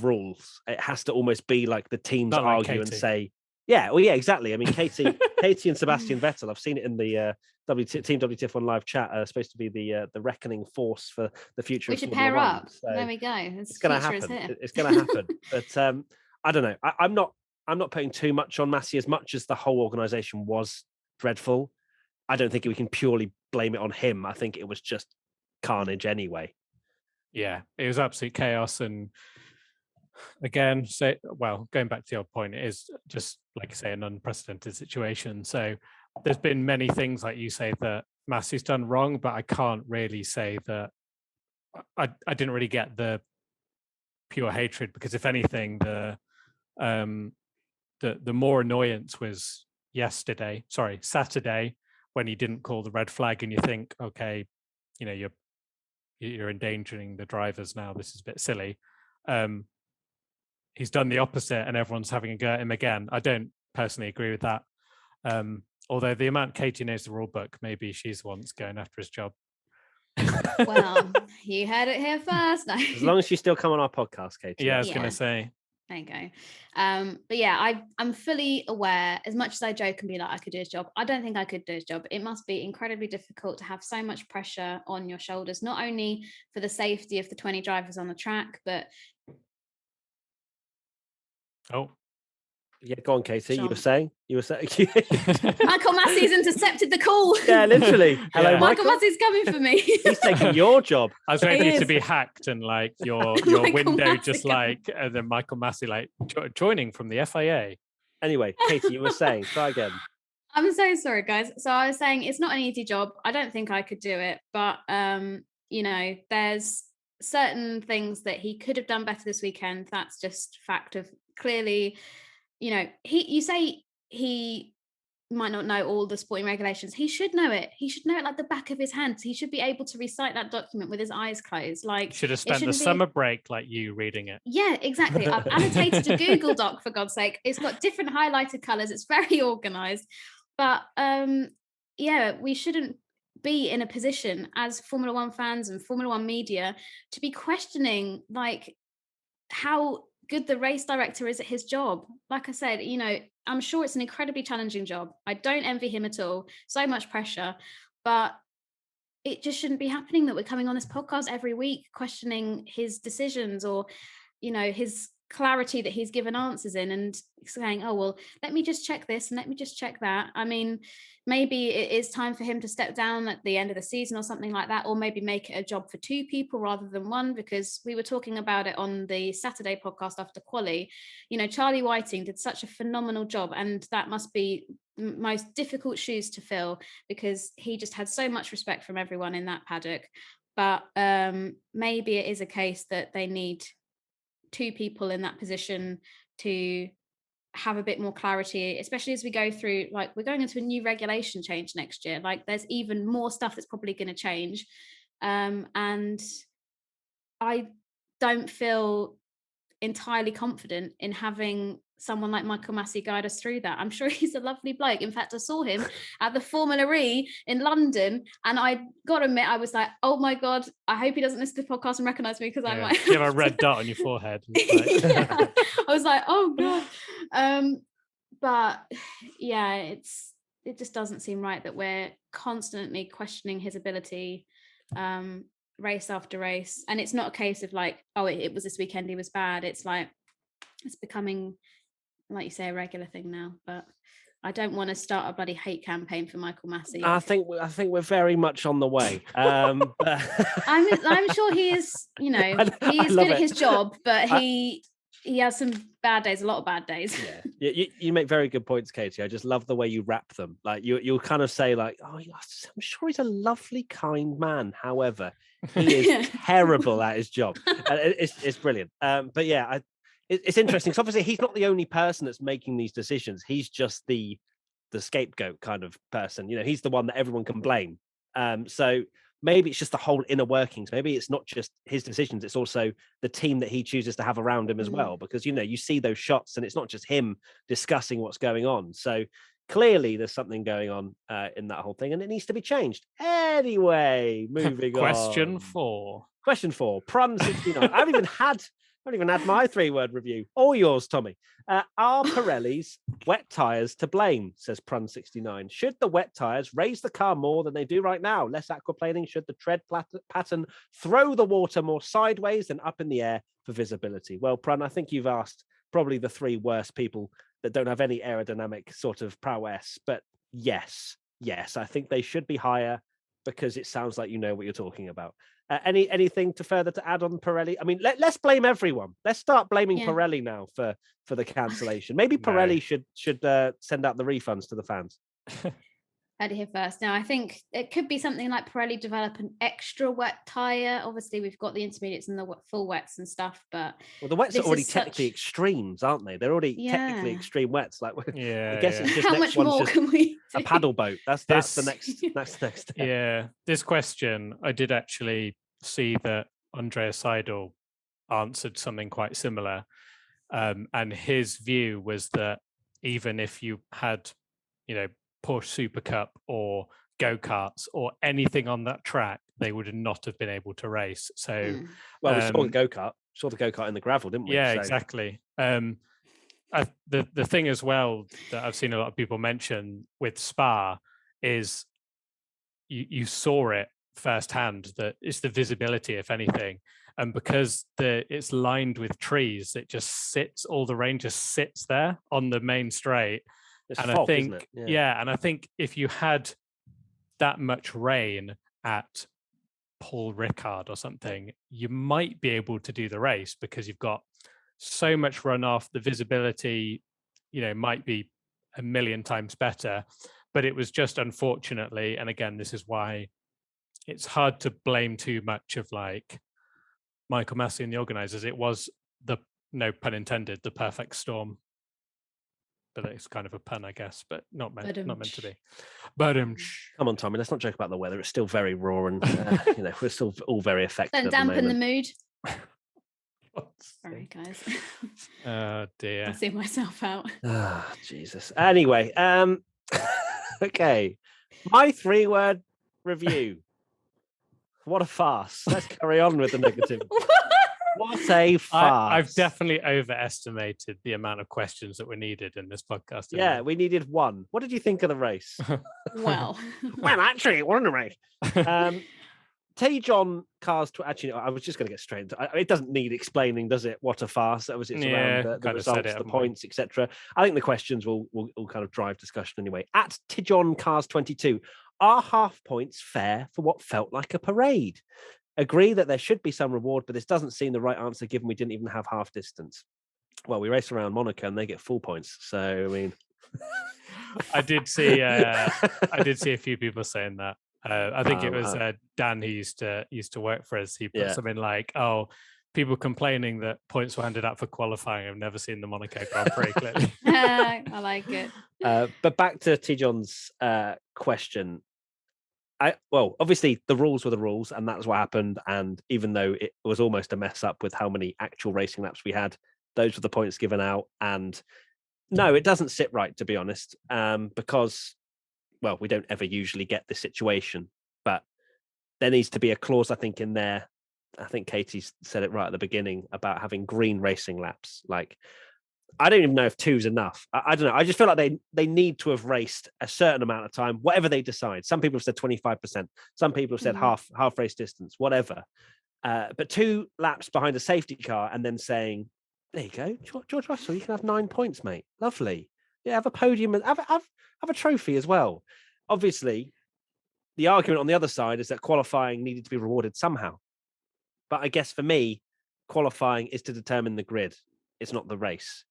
rules. It has to almost be like the teams Not argue like and say, yeah, exactly. I mean, Katy and Sebastian Vettel, I've seen it in the Team WTF1 live chat, supposed to be the reckoning force for the future. We of should Formula pair One. up. So there we go. It's going to happen. It's going to happen. But I don't know. I'm not putting too much on Massey as much as the whole organisation was dreadful. I don't think we can purely blame it on him. I think it was just carnage anyway. Yeah, it was absolute chaos. And again, going back to your point, it is just, like I say, an unprecedented situation. So there's been many things, like you say, that Massey's done wrong, but I can't really say that I didn't really get the pure hatred, because if anything, the more annoyance was Saturday, when he didn't call the red flag, and you think, okay, you're endangering the drivers now. This is a bit silly. He's done the opposite, and everyone's having a go at him again. I don't personally agree with that. Although the amount Katy knows the rule book, maybe she's the one that's going after his job. Well, you heard it here first. No. As long as you still come on our podcast, Katy. Yeah, I was going to say. There you go. But yeah, I'm fully aware, as much as I joke and be like, I could do his job, I don't think I could do his job. It must be incredibly difficult to have so much pressure on your shoulders, not only for the safety of the 20 drivers on the track, but... Oh. Yeah, go on, Katy. Sean. You were saying? Michael Massey's intercepted the call. Yeah, literally. Hello, Yeah. Michael Massey's coming for me. He's taking your job. I was waiting for you to be hacked and like your window just like, and then Michael Massey like joining from the FIA. Anyway, Katy, you were saying, try again. I'm so sorry, guys. So I was saying it's not an easy job. I don't think I could do it, but there's certain things that he could have done better this weekend. That's just fact of clearly, you say he might not know all the sporting regulations. He should know it. He should know it like the back of his hand. He should be able to recite that document with his eyes closed. Like, should have spent the summer break like you reading it. Yeah, exactly. I've annotated a Google Doc, for God's sake. It's got different highlighted colours. It's very organised. But we shouldn't be in a position as Formula One fans and Formula One media to be questioning like how good the race director is at his job. Like I said, I'm sure it's an incredibly challenging job. I don't envy him at all. So much pressure, but it just shouldn't be happening that we're coming on this podcast every week questioning his decisions or, his clarity that he's given answers in and saying, oh, well, let me just check this and let me just check that. I mean, maybe it is time for him to step down at the end of the season or something like that, or maybe make it a job for two people rather than one, because we were talking about it on the Saturday podcast after quali. Charlie Whiting did such a phenomenal job, and that must be most difficult shoes to fill because he just had so much respect from everyone in that paddock. But maybe it is a case that they need two people in that position to have a bit more clarity, especially as we go through, like, we're going into a new regulation change next year. Like, there's even more stuff that's probably going to change. And I don't feel entirely confident in having someone like Michael Massey guide us through that. I'm sure he's a lovely bloke. In fact, I saw him at the Formula E in London, and I got to admit, I was like, oh my God, I hope he doesn't listen to the podcast and recognize me, because I might you have a red dot on your forehead. Yeah. I was like, oh God. But yeah, it just doesn't seem right that we're constantly questioning his ability race after race. And it's not a case of like, oh, it was this weekend he was bad. It's like, it's becoming, like you say, a regular thing now. But I don't want to start a bloody hate campaign for Michael Massey. I think we're very much on the way. But I'm sure he is, he is good at his job, but he has some bad days, a lot of bad days. Yeah, you make very good points, Katy. I just love the way you wrap them. Like you'll kind of say like, oh, I'm sure he's a lovely, kind man. However, he is terrible at his job. It's brilliant. But yeah, it's interesting because obviously he's not the only person that's making these decisions. He's just the scapegoat kind of person. He's the one that everyone can blame. So maybe it's just the whole inner workings. Maybe it's not just his decisions, it's also the team that he chooses to have around him as well, because you see those shots and it's not just him discussing what's going on. So clearly there's something going on in that whole thing, and it needs to be changed. Anyway, moving Question on. Question 4. Prun 69. I haven't even had my 3-word review. All yours, Tommy. Are Pirelli's wet tyres to blame, says Prun 69. Should the wet tyres raise the car more than they do right now? Less aquaplaning? Should the tread pattern throw the water more sideways than up in the air for visibility? Well, Prun, I think you've asked probably the 3 worst people that don't have any aerodynamic sort of prowess. But yes, I think they should be higher, because it sounds like you know what you're talking about. Anything further to add on Pirelli? I mean, let's blame everyone. Let's start blaming Pirelli now for the cancellation. Maybe Pirelli should send out the refunds to the fans. Heard it here first. Now, I think it could be something like Pirelli develop an extra wet tyre. Obviously, we've got the intermediates and the full wets and stuff, but the wets are already technically extremes, aren't they? They're already technically extreme wets. Like, I guess it's just how much more can we do? A paddle boat. That's the next step. Yeah, this question, I did actually see that Andrea Seidel answered something quite similar, and his view was that even if you had, Porsche Super Cup or go-karts or anything on that track, they would not have been able to race. So well, we saw the go-kart in the gravel, didn't we? Yeah, exactly. The thing as well that I've seen a lot of people mention with Spa is you saw it firsthand, that it's the visibility, if anything, and because it's lined with trees, it just sits, all the rain just sits there on the main straight. It's and fog, I think isn't it? Yeah. And I think if you had that much rain at Paul Ricard or something, you might be able to do the race, because you've got so much runoff, the visibility might be a million times better. But it was just, unfortunately, and again, this is why it's hard to blame too much of like Michael Massey and the organizers. It was no pun intended, the perfect storm. But it's kind of a pun, I guess, but not meant to be. But come on, Tommy, let's not joke about the weather. It's still very raw, and we're still all very affected. Don't dampen the mood. Sorry, guys. Oh dear. I'll see myself out. Ah, Jesus. Anyway, Okay. My 3-word review. What a farce. Let's carry on with the negative. What a farce. I've definitely overestimated the amount of questions that were needed in this podcast. Yeah, we needed one. What did you think of the race? Well, Actually, it wasn't a race. John Cars. Actually, I was just going to get straight into it. It doesn't need explaining, does it? What a farce. That was it's around the results, the points, etc. I think the questions will kind of drive discussion anyway. At Tijon Cars 22, are half points fair for what felt like a parade? Agree that there should be some reward, but this doesn't seem the right answer given we didn't even have half distance. Well, we race around Monaco and they get full points. So, I mean... I did see a few people saying that. I think it was Dan who used to work for us. He put something like, "Oh, people complaining that points were handed out for qualifying. I've never seen the Monaco Grand Prix." Clearly, I like it. But back to Tijon's question. Obviously the rules were the rules, and that's what happened. And even though it was almost a mess up with how many actual racing laps we had, those were the points given out. And no, it doesn't sit right, to be honest, because, well, we don't ever usually get this situation. But there needs to be a clause, I think, in there. I think Katy said it right at the beginning about having green racing laps. Like, I don't even know if 2's enough. I don't know. I just feel like they need to have raced a certain amount of time, whatever they decide. Some people have said 25%. Some people have said half race distance, whatever. But 2 laps behind a safety car and then saying, there you go, George Russell, you can have 9 points, mate. Lovely. Yeah, have a podium and have a trophy as well. Obviously, the argument on the other side is that qualifying needed to be rewarded somehow. But I guess for me, qualifying is to determine the grid. It's not the race.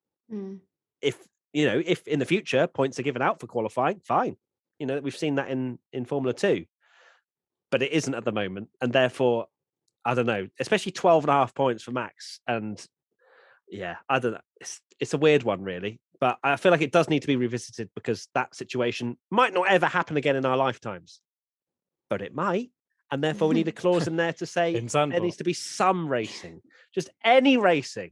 If in the future points are given out for qualifying, fine. We've seen that in Formula 2, but it isn't at the moment, and therefore I don't know, especially 12.5 points for Max. And yeah, I don't know, it's a weird one really, but I feel like it does need to be revisited because that situation might not ever happen again in our lifetimes, but it might. And therefore we need a clause in there to say there needs to be some racing, just any racing.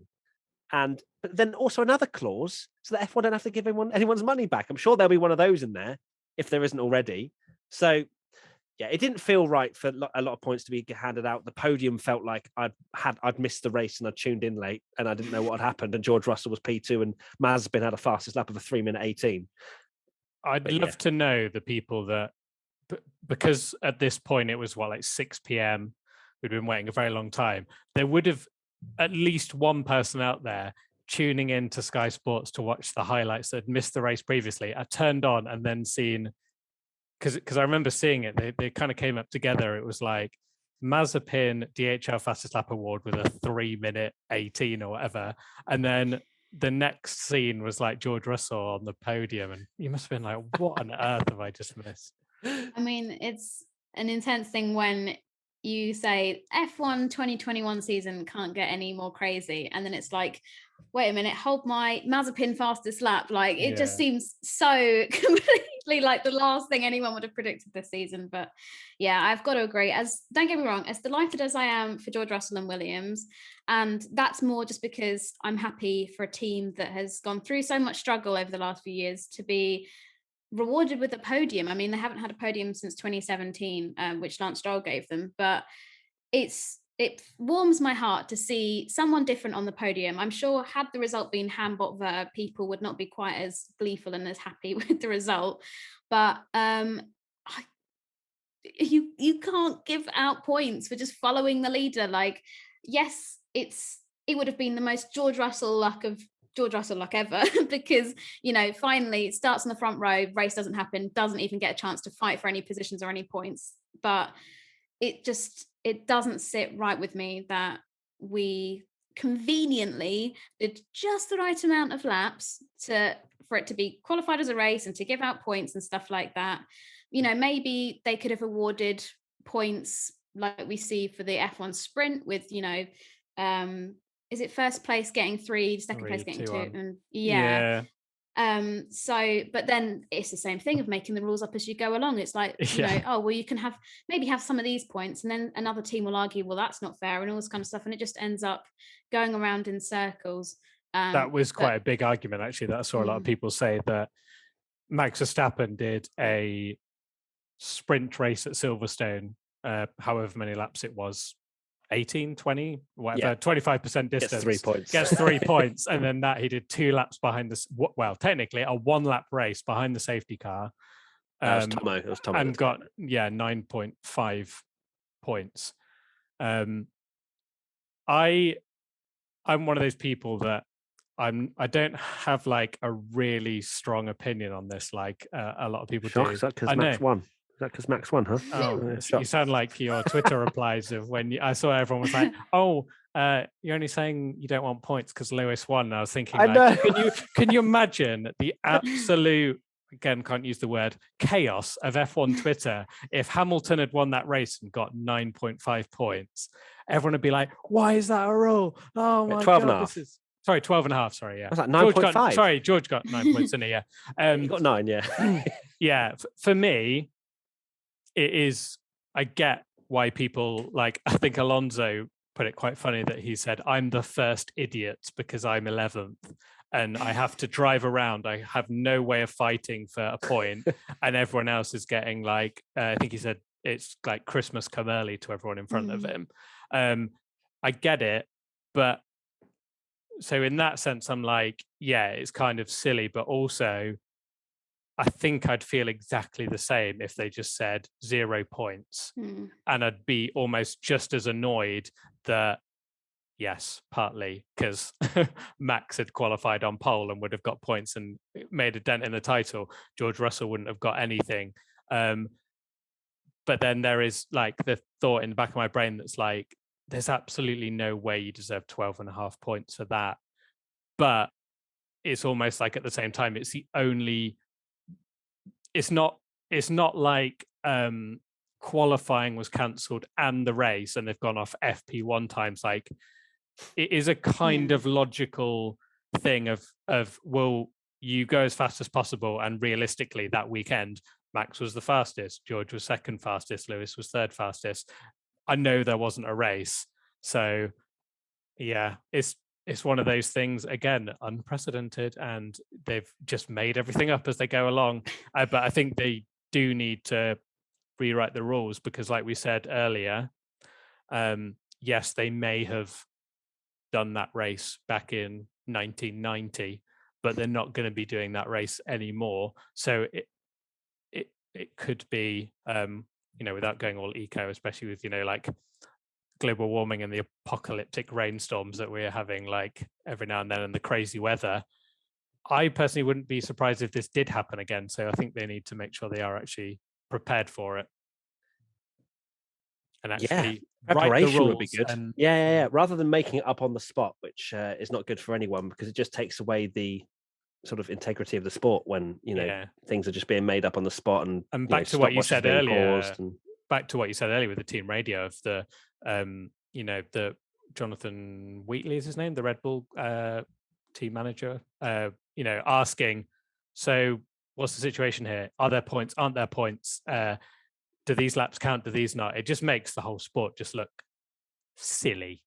And but then also another clause so that F1 don't have to give anyone's money back. I'm sure there'll be one of those in there if there isn't already. So yeah, it didn't feel right for a lot of points to be handed out. The podium felt like I'd missed the race and I tuned in late and I didn't know what had happened. And George Russell was P2 and Mazepin had a fastest lap of a 3:18. I'd love to know the people that, because at this point it was like 6 p.m. We'd been waiting a very long time. There would have at least one person out there tuning in to Sky Sports to watch the highlights that had missed the race previously. I turned on and then seen, because I remember seeing it, they kind of came up together. It was like Mazepin DHL fastest lap award with a 3:18 or whatever, and then the next scene was like George Russell on the podium, and you must have been like, what on earth have I just missed? I mean, it's an intense thing when you say F1 2021 season can't get any more crazy, and then it's like, wait a minute, hold my Mazepin fastest lap. Like, it just seems so completely like the last thing anyone would have predicted this season. But yeah, I've got to agree. Don't get me wrong, as delighted as I am for George Russell and Williams, and that's more just because I'm happy for a team that has gone through so much struggle over the last few years to be rewarded with a podium. I mean, they haven't had a podium since 2017, which Lance Stroll gave them, but it warms my heart to see someone different on the podium. I'm sure had the result been Hambot Ver, people would not be quite as gleeful and as happy with the result. But you can't give out points for just following the leader. Like, yes, it would have been the most George Russell luck ever because, finally it starts on the front row, race doesn't happen, doesn't even get a chance to fight for any positions or any points. But it doesn't sit right with me that we conveniently did just the right amount of laps for it to be qualified as a race and to give out points and stuff like that. Maybe they could have awarded points like we see for the F1 sprint with, is it first place getting 3, second place getting 2? And but then it's the same thing of making the rules up as you go along. It's like, you can have some of these points, and then another team will argue, well, that's not fair, and all this kind of stuff, and it just ends up going around in circles. That was quite a big argument, actually, that I saw a lot of people say that Max Verstappen did a sprint race at Silverstone, however many laps it was, 18, 20, whatever, 25% distance. Gets 3 points. Gets 3 points. And then that he did 2 laps behind this. Well, technically a 1-lap race behind the safety car. It was Tomo. And got 9.5 points. I'm one of those people that I don't have like a really strong opinion on this, like a lot of people do. Is that because Max won? Is that because Max won, huh? Oh, you sound like your Twitter replies of when I saw everyone was like, "Oh, you're only saying you don't want points because Lewis won." And I was thinking, like, can you imagine the absolute, again, can't use the word, chaos of F1 Twitter if Hamilton had won that race and got 9.5 points? Everyone would be like, "Why is that a rule? Oh my 12 god, and a half. Sorry, 12 and a half. Sorry, yeah. Was that 9.5? Sorry, George got 9 points in it. Yeah, he got 9. Yeah, yeah. For me, it is. I get why people like. I think Alonso put it quite funny that he said, "I'm the first idiot because I'm 11th, and I have to drive around. I have no way of fighting for a point, and everyone else is getting like." I think he said it's like Christmas come early to everyone in front of him. I get it, but. So in that sense, I'm like, yeah, it's kind of silly, but also I think I'd feel exactly the same if they just said 0 points. And I'd be almost just as annoyed that, yes, partly because Max had qualified on pole and would have got points and made a dent in the title. George Russell wouldn't have got anything. But then there is like the thought in the back of my brain that's like, there's absolutely no way you deserve 12.5 points for that. But it's almost like at the same time, it's the only, it's not like qualifying was cancelled and the race and they've gone off FP1 times. Like it is a kind of logical thing of will you go as fast as possible, and realistically that weekend Max was the fastest, George was second fastest, Lewis was third fastest. I know there wasn't a race. So yeah, it's one of those things, again, unprecedented, and they've just made everything up as they go along. But I think they do need to rewrite the rules because like we said earlier, yes, they may have done that race back in 1990, but they're not going to be doing that race anymore. So it could be, without going all eco, especially with, like global warming and the apocalyptic rainstorms that we're having like every now and then and the crazy weather. I personally wouldn't be surprised if this did happen again. So I think they need to make sure they are actually prepared for it. And actually preparation would be good. And rather than making it up on the spot, which is not good for anyone because it just takes away the sort of integrity of the sport when things are just being made up on the spot. And back to what you said earlier, back to what you said earlier with the team radio of the the Jonathan Wheatley is his name, the Red Bull team manager, asking, so what's the situation here? Are there points? Aren't there points? Do these laps count? Do these not? It just makes the whole sport just look silly.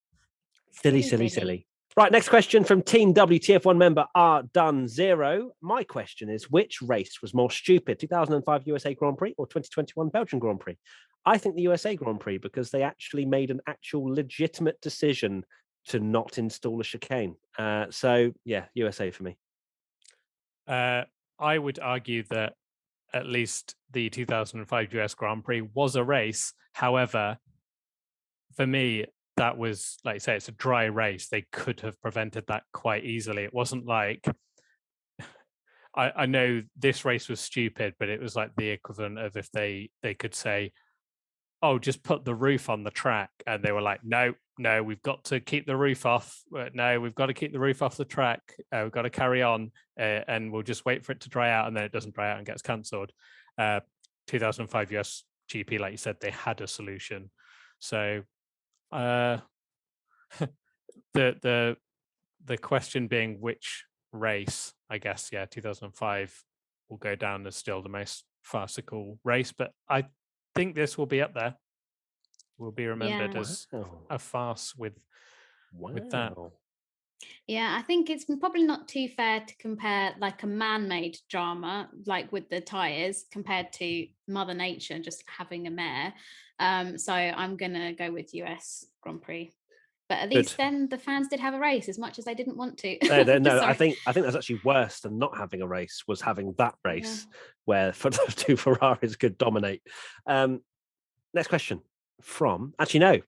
Silly. Right, next question from Team WTF1 member R Done 0. My question is, which race was more stupid, 2005 USA Grand Prix or 2021 Belgian Grand Prix? I think the USA Grand Prix because they actually made an actual legitimate decision to not install a chicane. So, yeah, USA for me. I would argue that at least the 2005 US Grand Prix was a race. However, for me, that was, like you say, it's a dry race. They could have prevented that quite easily. It wasn't like, I know this race was stupid, but it was like the equivalent of if they could say, oh, just put the roof on the track. And they were like, no, we've got to keep the roof off. No, we've got to keep the roof off the track. We've got to carry on and we'll just wait for it to dry out. And then it doesn't dry out and gets cancelled. 2005 US GP, like you said, they had a solution. So the question being which race, I guess, 2005 will go down as still the most farcical race, but I think this will be up there. Will be remembered as a farce with that. Yeah, I think it's probably not too fair to compare like a man-made drama, like with the tyres, compared to Mother Nature just having a mare. So I'm gonna go with US Grand Prix. But at Good. least then the fans did have a race, as much as they didn't want to. No, I Sorry. think that's actually worse than not having a race, was having that Yeah. race where the two Ferraris could dominate. Next question from, actually, no,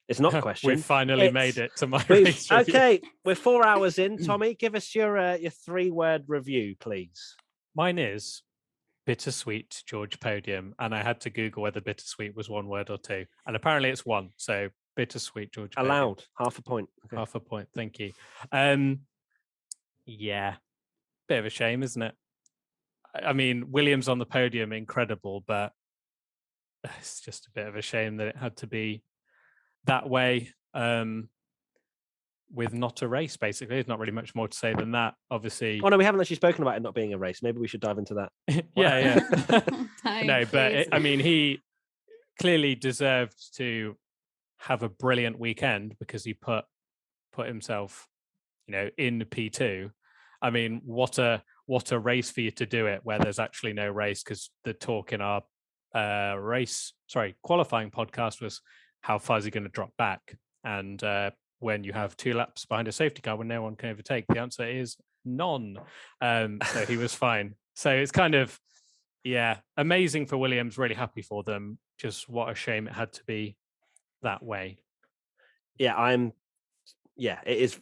it's not a question. We've finally It's- made it to my race review. Okay, we're 4 hours in. Tommy, give us your 3-word review, please. Mine is bittersweet George Podium, and I had to Google whether bittersweet was 1 word or 2, and apparently it's 1. So bittersweet George Podium. Allowed half a point. Okay. Half a point, thank you. Yeah, bit of a shame, isn't it? I mean, Williams on the podium, incredible, but it's just a bit of a shame that it had to be that way. With not a race, basically. There's not really much more to say than that. Obviously. Oh no, we haven't actually spoken about it not being a race. Maybe we should dive into that. yeah. No, but please. I mean, he clearly deserved to have a brilliant weekend because he put himself, in P2. I mean, what a race for you to do it where there's actually no race, because the talk in our qualifying podcast was how far is he going to drop back, and when you have 2 laps behind a safety car when no one can overtake, the answer is none. So he was fine. So it's kind of, amazing for Williams, really happy for them. Just what a shame it had to be that way. Yeah, it is.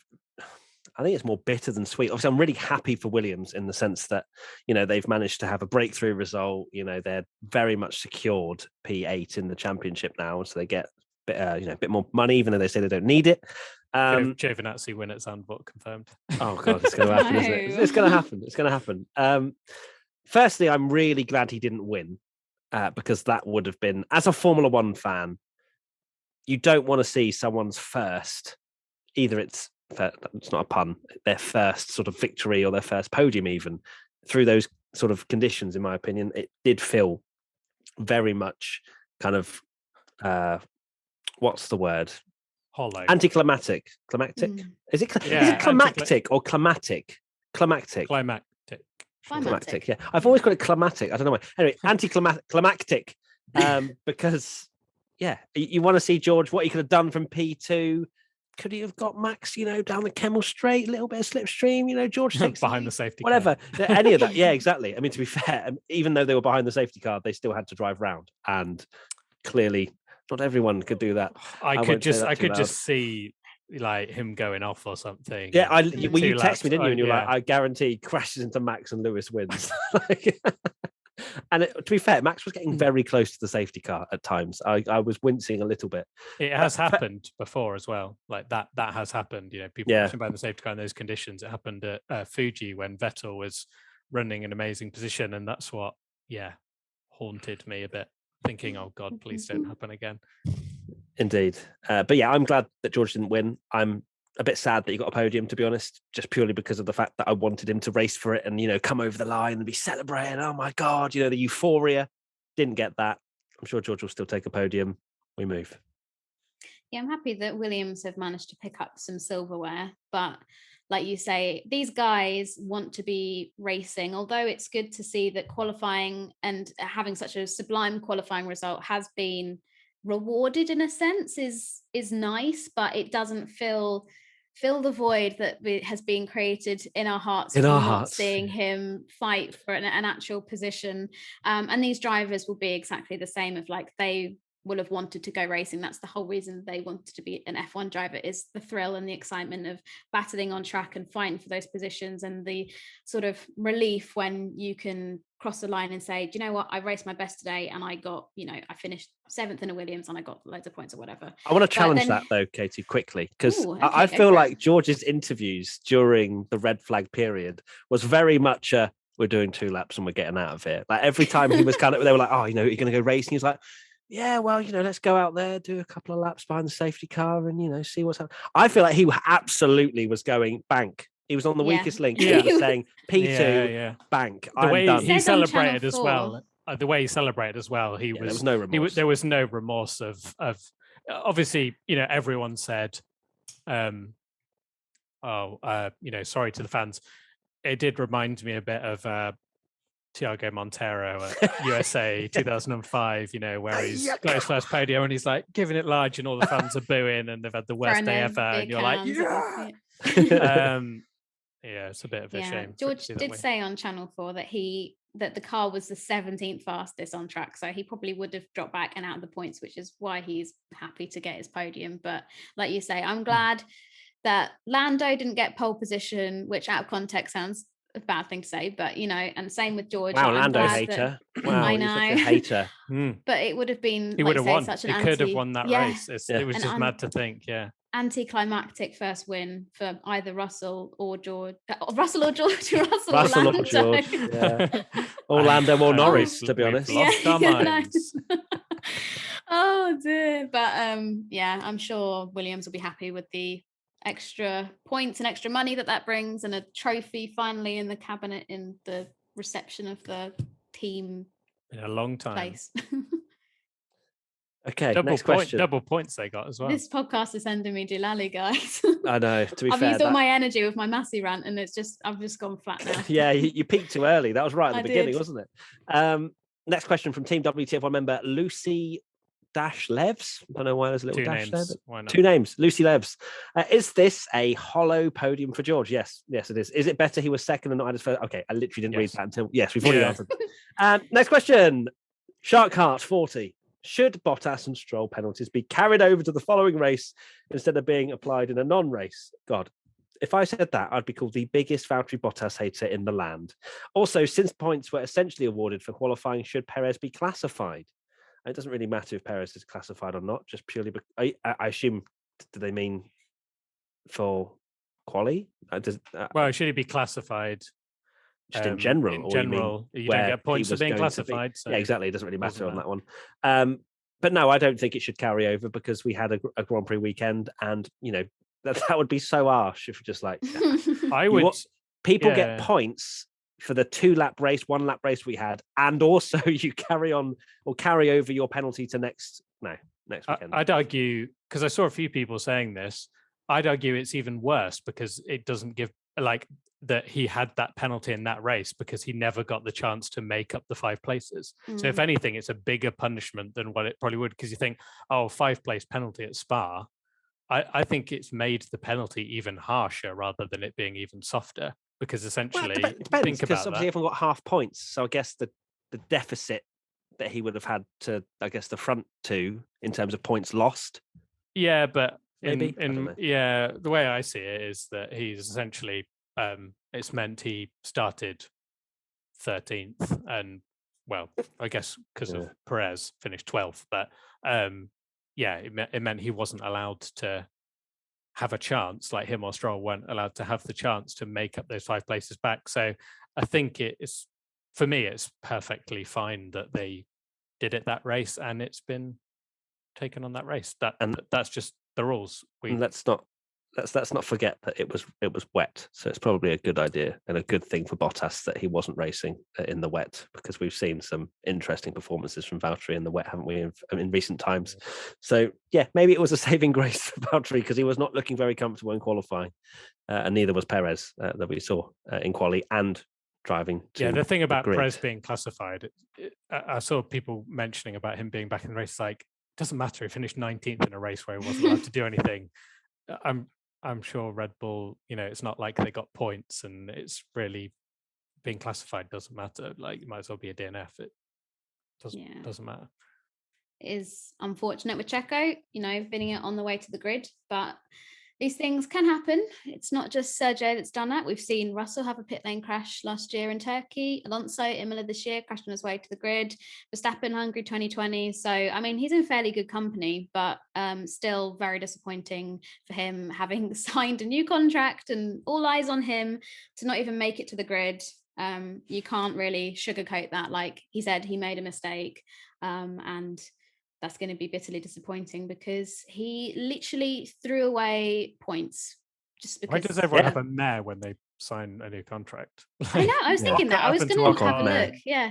I think it's more bitter than sweet. Obviously, I'm really happy for Williams in the sense that, they've managed to have a breakthrough result. They're very much secured P8 in the championship now. So they get a bit more money, even though they say they don't need it. Giovinazzi win at Zandvoort confirmed. Oh God, it's going to happen, isn't it? It's going to happen. It's going to happen. Firstly, I'm really glad he didn't win, because that would have been, as a Formula One fan, you don't want to see someone's first, either it's not a pun, their first sort of victory or their first podium, even through those sort of conditions. In my opinion, it did feel very much kind of, what's the word? Hollow. Anticlimactic. Climactic? Is it climactic or climatic? Climactic. Climactic. Yeah. I've always called it climatic. I don't know why. Anyway, anticlimactic. Because, you want to see George, what he could have done from P2. Could he have got Max, down the Kemmel Straight, a little bit of slipstream, George takes behind the safety whatever. car. Any of that. Yeah, exactly. I mean, to be fair, even though they were behind the safety car, they still had to drive round. And clearly, not everyone could do that. I could just see like him going off or something. Yeah, you texted me, didn't you? And you were like, I guarantee crashes into Max and Lewis wins. And to be fair, Max was getting very close to the safety car at times. I was wincing a little bit. It has happened before as well. Like that has happened. People crashing by the safety car in those conditions. It happened at Fuji when Vettel was running an amazing position, and that's what haunted me a bit. Thinking, oh God, please don't happen again. Indeed. But yeah, I'm glad that George didn't win. I'm a bit sad that he got a podium, to be honest, just purely because of the fact that I wanted him to race for it and, come over the line and be celebrating. Oh my God, the euphoria. Didn't get that. I'm sure George will still take a podium. We move. Yeah, I'm happy that Williams have managed to pick up some silverware, but like you say, these guys want to be racing, although it's good to see that qualifying and having such a sublime qualifying result has been rewarded in a sense is nice, but it doesn't fill the void that has been created in our hearts from not seeing him fight for an actual position. And these drivers will be exactly the same, of like they will have wanted to go racing. That's the whole reason they wanted to be an F1 driver, is the thrill and the excitement of battling on track and fighting for those positions, and the sort of relief when you can cross the line and say, do you know what, I raced my best today and I got, I finished 7th in a Williams and I got loads of points or whatever. I want to challenge that though, Katy, quickly, because I feel like George's interviews during the red flag period was very much we're doing 2 laps and we're getting out of here. Like every time he was they were like, oh, you're going to go racing. He's like, yeah, well, let's go out there, do a couple of laps behind the safety car and, see what's happening. I feel like he absolutely was going bank. He was on the weakest link. He was saying P2, bank. The way he celebrated as well. The way he celebrated as well. He was. There was no remorse. There was no remorse of. Obviously, everyone said, sorry to the fans. It did remind me a bit of Thiago Montero at USA 2005, where he's got his first podium and he's like giving it large and all the fans are booing and they've had the worst day ever. And you're like, yeah. It's a bit of a shame. George did say on Channel 4 that the car was the 17th fastest on track. So he probably would have dropped back and out of the points, which is why he's happy to get his podium. But like you say, I'm glad that Lando didn't get pole position, which out of context sounds a bad thing to say, but and same with George. Wow, Lando hater. Wow, I know. He's such a hater. But it would have been. He would have won. He could have won that race. It was just mad to think. Yeah. Anticlimactic first win for either Russell or George. Russell or George. Russell or George. Yeah. Or Lando or Norris, to be honest. Lost our minds. Oh dear. But I'm sure Williams will be happy with the extra points and extra money that brings, and a trophy finally in the cabinet in the reception of the team in a long time place. Okay, next question. Double points they got as well. This podcast is sending me Dilali, guys. I know, to be I've fair, used all my energy with my Massey rant and I've just gone flat now. Yeah, you peaked too early. That was right at the beginning, wasn't it? Next question from Team WTF1 member Lucy Levs. I don't know why there's a little dash there. But 2 names. Lucy Levs. Is this a hollow podium for George? Yes, it is. Is it better he was second and not had his first? Okay, I literally didn't read that until. Yes, we've already answered. Next question. Shark Heart 40. Should Bottas and Stroll penalties be carried over to the following race instead of being applied in a non-race? God, if I said that, I'd be called the biggest Valtteri Bottas hater in the land. Also, since points were essentially awarded for qualifying, should Perez be classified? It doesn't really matter if Perez is classified or not, just purely. I assume, do they mean for quali? Well, should he be classified? Just in general. In general, you don't get points for being classified. So yeah, exactly. It doesn't really matter on that one. But no, I don't think it should carry over because we had a Grand Prix weekend, and that would be so harsh if just like I would. People get points for the 2-lap race, 1-lap race we had, and also you carry on or carry over your penalty to next weekend. I'd argue, because I saw a few people saying this, I'd argue it's even worse because it doesn't give that he had that penalty in that race because he never got the chance to make up the 5 places. So if anything, it's a bigger punishment than what it probably would, because you think, 5-place penalty at Spa. I think it's made the penalty even harsher rather than it being even softer, because essentially, it depends, because obviously everyone got half points. So I guess the deficit that he would have had to, I guess, the front 2 in terms of points lost. Yeah, but maybe the way I see it is that he's essentially it's meant he started 13th and I guess because of Perez finished 12th, but it meant he wasn't allowed to have a chance, like him or Stroll weren't allowed to have the chance to make up those 5 places back. So I think it's, for me, it's perfectly fine that they did it that race and it's been taken on that race. That's just the rules. Let's not forget that it was wet, so it's probably a good idea and a good thing for Bottas that he wasn't racing in the wet, because we've seen some interesting performances from Valtteri in the wet, haven't we, in recent times? So yeah, maybe it was a saving grace for Valtteri because he was not looking very comfortable in qualifying, and neither was Perez that we saw in quali and driving. The thing about Perez being classified, I saw people mentioning about him being back in the race. Like, it doesn't matter. He finished 19th in a race where he wasn't allowed to do anything. I'm sure Red Bull, it's not like they got points, and it's really being classified doesn't matter. Like, you might as well be a DNF. It doesn't matter. It is unfortunate with Checo, bidding it on the way to the grid, but these things can happen. It's not just Sergio that's done that. We've seen Russell have a pit lane crash last year in Turkey. Alonso, Imola this year, crashed on his way to the grid. Verstappen, Hungary 2020. So, I mean, he's in fairly good company, but still very disappointing for him having signed a new contract and all eyes on him to not even make it to the grid. You can't really sugarcoat that. Like he said, he made a mistake, and that's going to be bitterly disappointing because he literally threw away points just because. Why does everyone have a mare when they sign a new contract. I know. I was thinking that. I was going to have a look. Yeah.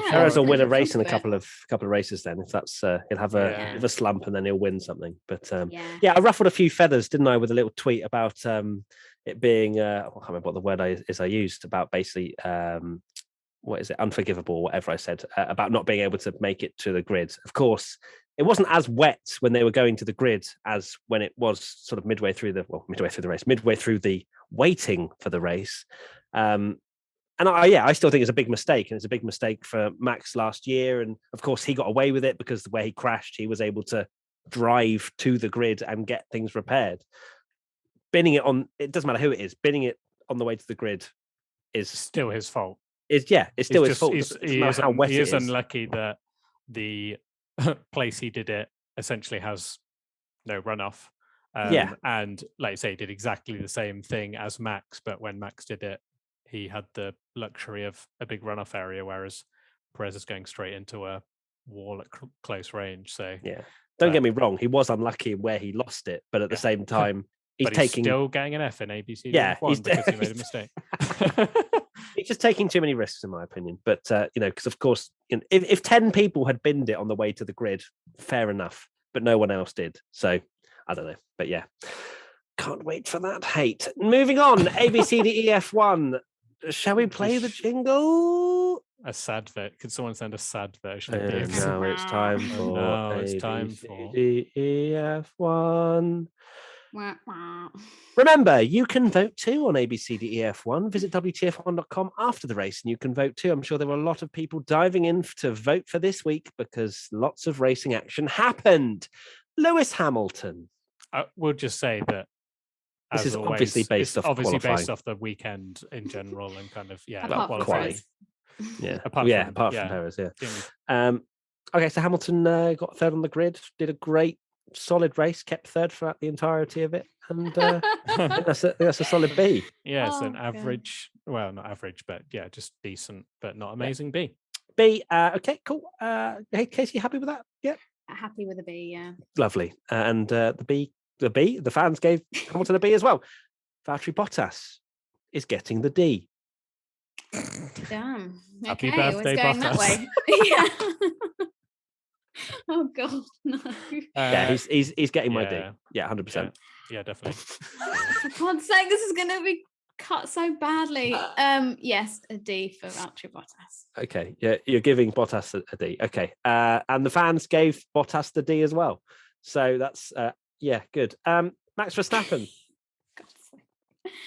Perez will win a I've race in a thought of couple of races. Then, if that's he'll have a Yeah. bit of a slump and then he'll win something. But Yeah. I ruffled a few feathers, didn't I, with a little tweet about it being I can't remember what the word I used about basically what is it, unforgivable, or whatever I said about not being able to make it to the grid. Of course, it wasn't as wet when they were going to the grid as when it was sort of midway through the waiting for the race. And I still think it's a big mistake, and it's a big mistake for Max last year. And of course, he got away with it because the way he crashed, he was able to drive to the grid and get things repaired. Binning it on, it doesn't matter who it is, binning it on the way to the grid is still his fault. It's still his fault. He is unlucky that the place he did it essentially has no runoff. And like you say, he did exactly the same thing as Max, but when Max did it, he had the luxury of a big runoff area, whereas Perez is going straight into a wall at close range. So don't get me wrong, he was unlucky where he lost it, but at the same time, he's still getting an F in ABC. He's because he made a mistake. He's just taking too many risks, in my opinion. But because of course, if 10 people had binned it on the way to the grid, fair enough. But no one else did. So I don't know. But yeah, can't wait for that hate. Moving on, ABCDEF1. Shall we play the jingle? A sad version. Could someone send a sad version? Now it's time for ABCDEF1. Remember, you can vote too on ABCDEF1. Visit WTF1.com after the race and you can vote too. I'm sure there were a lot of people diving in to vote for this week because lots of racing action happened. Lewis Hamilton. We'll just say that this is always, obviously based off the weekend in general and kind of apart from Perez. Apart from Perez. Okay, so Hamilton got third on the grid, did a great solid race, kept third throughout the entirety of it, and that's a solid B. It's an average, well, not average, but just decent, but not amazing B. B. Okay, cool. Hey, Katy, happy with that? Yeah, happy with a B. Yeah, lovely. And the fans gave Hamilton a B as well. Valtteri Bottas is getting the D. Damn. Happy birthday, going Bottas. That way. Oh God, no. He's getting my D. Yeah, 100%. Yeah, definitely. For God's sake, this is going to be cut so badly. Yes, a D for Valtteri Bottas. Okay, yeah, you're giving Bottas a D. Okay, and the fans gave Bottas the D as well. So that's good. Max Verstappen.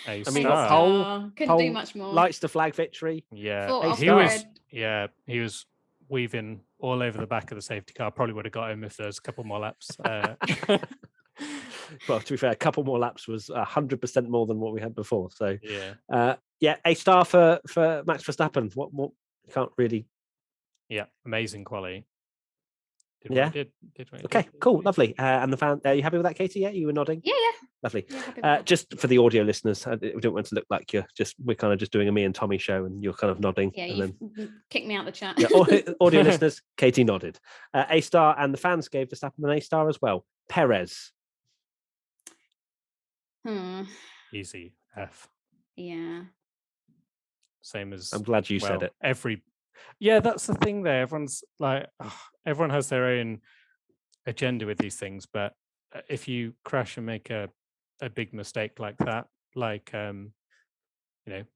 Couldn't do much more. Lights to flag victory. Yeah, he was weaving all over the back of the safety car. Probably would have got him if there was a couple more laps. Well, to be fair, a couple more laps was 100% more than what we had before. So A star for Max Verstappen. What can't really. Yeah, amazing quality. Did okay, cool, lovely. And the fan, are you happy with that, Katy? Yeah, you were nodding. Yeah. Lovely. Just for the audio listeners, we don't want to look like we're kind of just doing a me and Tommy show, and you're kind of nodding. Yeah, you kicked me out the chat. Audio listeners, Katy nodded. A star, and the fans gave Verstappen an A star as well. Perez. Easy F. Yeah. Same as. I'm glad you said it. That's the thing there. Everyone's like, everyone has their own agenda with these things, but if you crash and make a big mistake like that, like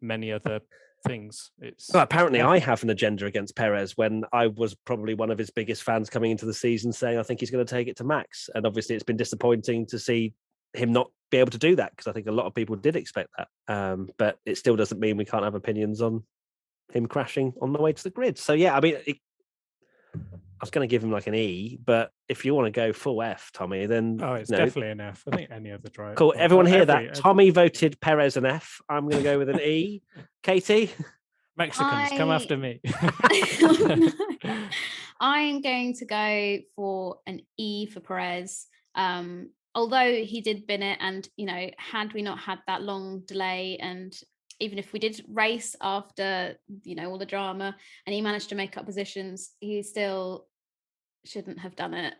many other things, it's apparently I have an agenda against Perez when I was probably one of his biggest fans coming into the season, saying I think he's going to take it to Max, and obviously it's been disappointing to see him not be able to do that because I think a lot of people did expect that, but it still doesn't mean we can't have opinions on him crashing on the way to the grid. So I mean, I was going to give him like an E, but if you want to go full F, Tommy, then it's definitely an F. I think any other driver. Cool. Everyone hear that? Tommy voted Perez an F. I'm going to go with an E. Katy, Mexicans, come after me. I'm going to go for an E for Perez. Although he did bin it, and had we not had that long delay, and even if we did race after all the drama and he managed to make up positions, he still shouldn't have done it.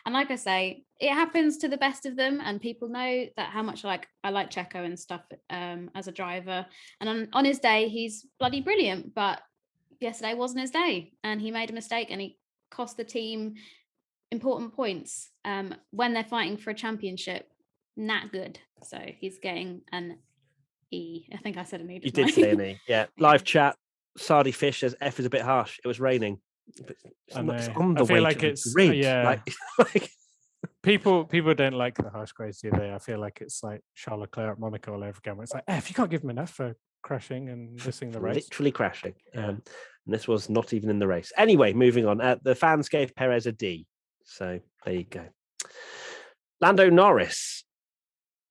And like I say, it happens to the best of them, and people know that how much I like Checo and stuff as a driver. And on his day, he's bloody brilliant. But yesterday wasn't his day, and he made a mistake, and he cost the team important points when they're fighting for a championship. Not good. So he's getting an E. I think I said an E. You did say an E. Yeah. Live chat. Sardi Fish says F is a bit harsh. It was raining. It's on the way to the grid. Yeah. Like people don't like the harsh grades, do they? I feel like it's like Charles Leclerc at Monaco all over again. Where it's like, F, you can't give him enough for crashing and missing the race. Literally crashing. And this was not even in the race. Anyway, moving on. The fans gave Perez a D. So there you go. Lando Norris.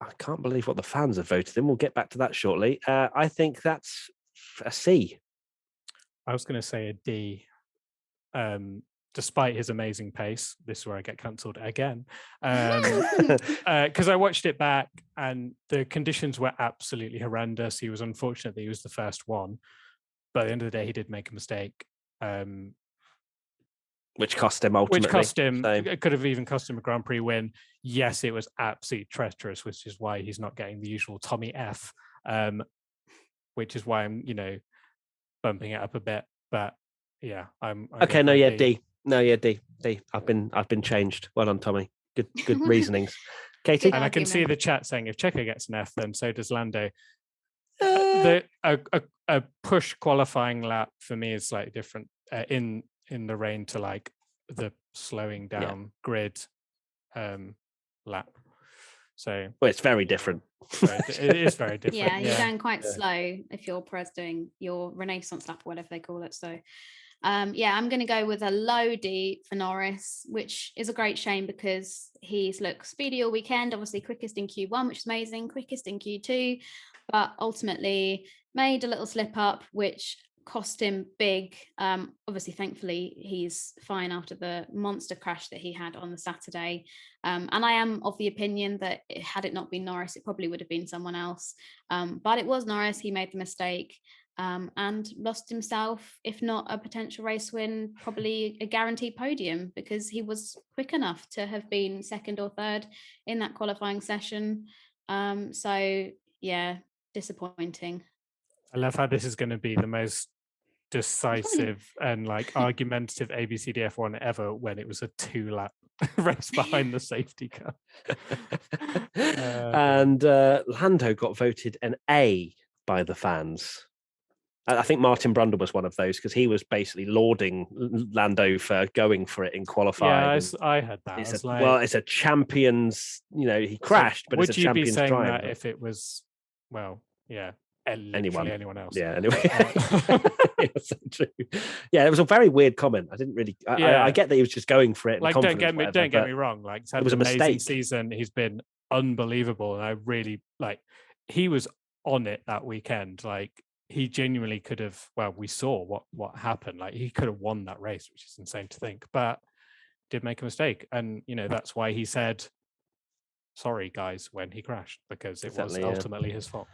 I can't believe what the fans have voted in. We'll get back to that shortly. I think that's a C. I was going to say a D. Despite his amazing pace, this is where I get cancelled again. Because I watched it back and the conditions were absolutely horrendous. He was unfortunate that he was the first one, but at the end of the day, he did make a mistake. Which cost him ultimately. Which cost him, it could have even cost him a Grand Prix win. Yes, it was absolutely treacherous, which is why he's not getting the usual Tommy F, which is why I'm, bumping it up a bit. But yeah, I'm okay. No, yeah, D. No, yeah, D. I've been changed. Well done, Tommy. Good reasonings. Katy? And I can see the chat saying if Checo gets an F, then so does Lando. A push qualifying lap for me is slightly different in the rain to like the slowing down grid lap. So it's very different. It is very different. Yeah, you're going quite slow if you're Perez doing your Renaissance lap or whatever they call it. So I'm going to go with a low D for Norris, which is a great shame because he's looked speedy all weekend, obviously quickest in Q1, which is amazing, quickest in Q2, but ultimately made a little slip up, which cost him big. Obviously, thankfully, he's fine after the monster crash that he had on the Saturday. And I am of the opinion that had it not been Norris, it probably would have been someone else. But it was Norris. He made the mistake and lost himself, if not a potential race win, probably a guaranteed podium because he was quick enough to have been second or third in that qualifying session. So, yeah, disappointing. I love how this is going to be the most decisive and like argumentative ABCDF1 ever when it was a 2-lap race behind the safety car. And Lando got voted an A by the fans. I think Martin Brundle was one of those because he was basically lauding Lando for going for it in qualifying. Yeah, I heard that. It's a champion's, he crashed, but it's a champion's driver. Would you be saying that if it was, anyone else? Yeah, anyway. So true. Yeah, it was a very weird comment. I didn't really. I get that he was just going for it. Like, don't get me wrong. Like, it was a mistake. Season. He's been unbelievable, and I really he was on it that weekend. Like, he genuinely could have. Well, we saw what happened. Like, he could have won that race, which is insane to think, but did make a mistake, and that's why he said, "Sorry, guys," when he crashed because it was ultimately his fault.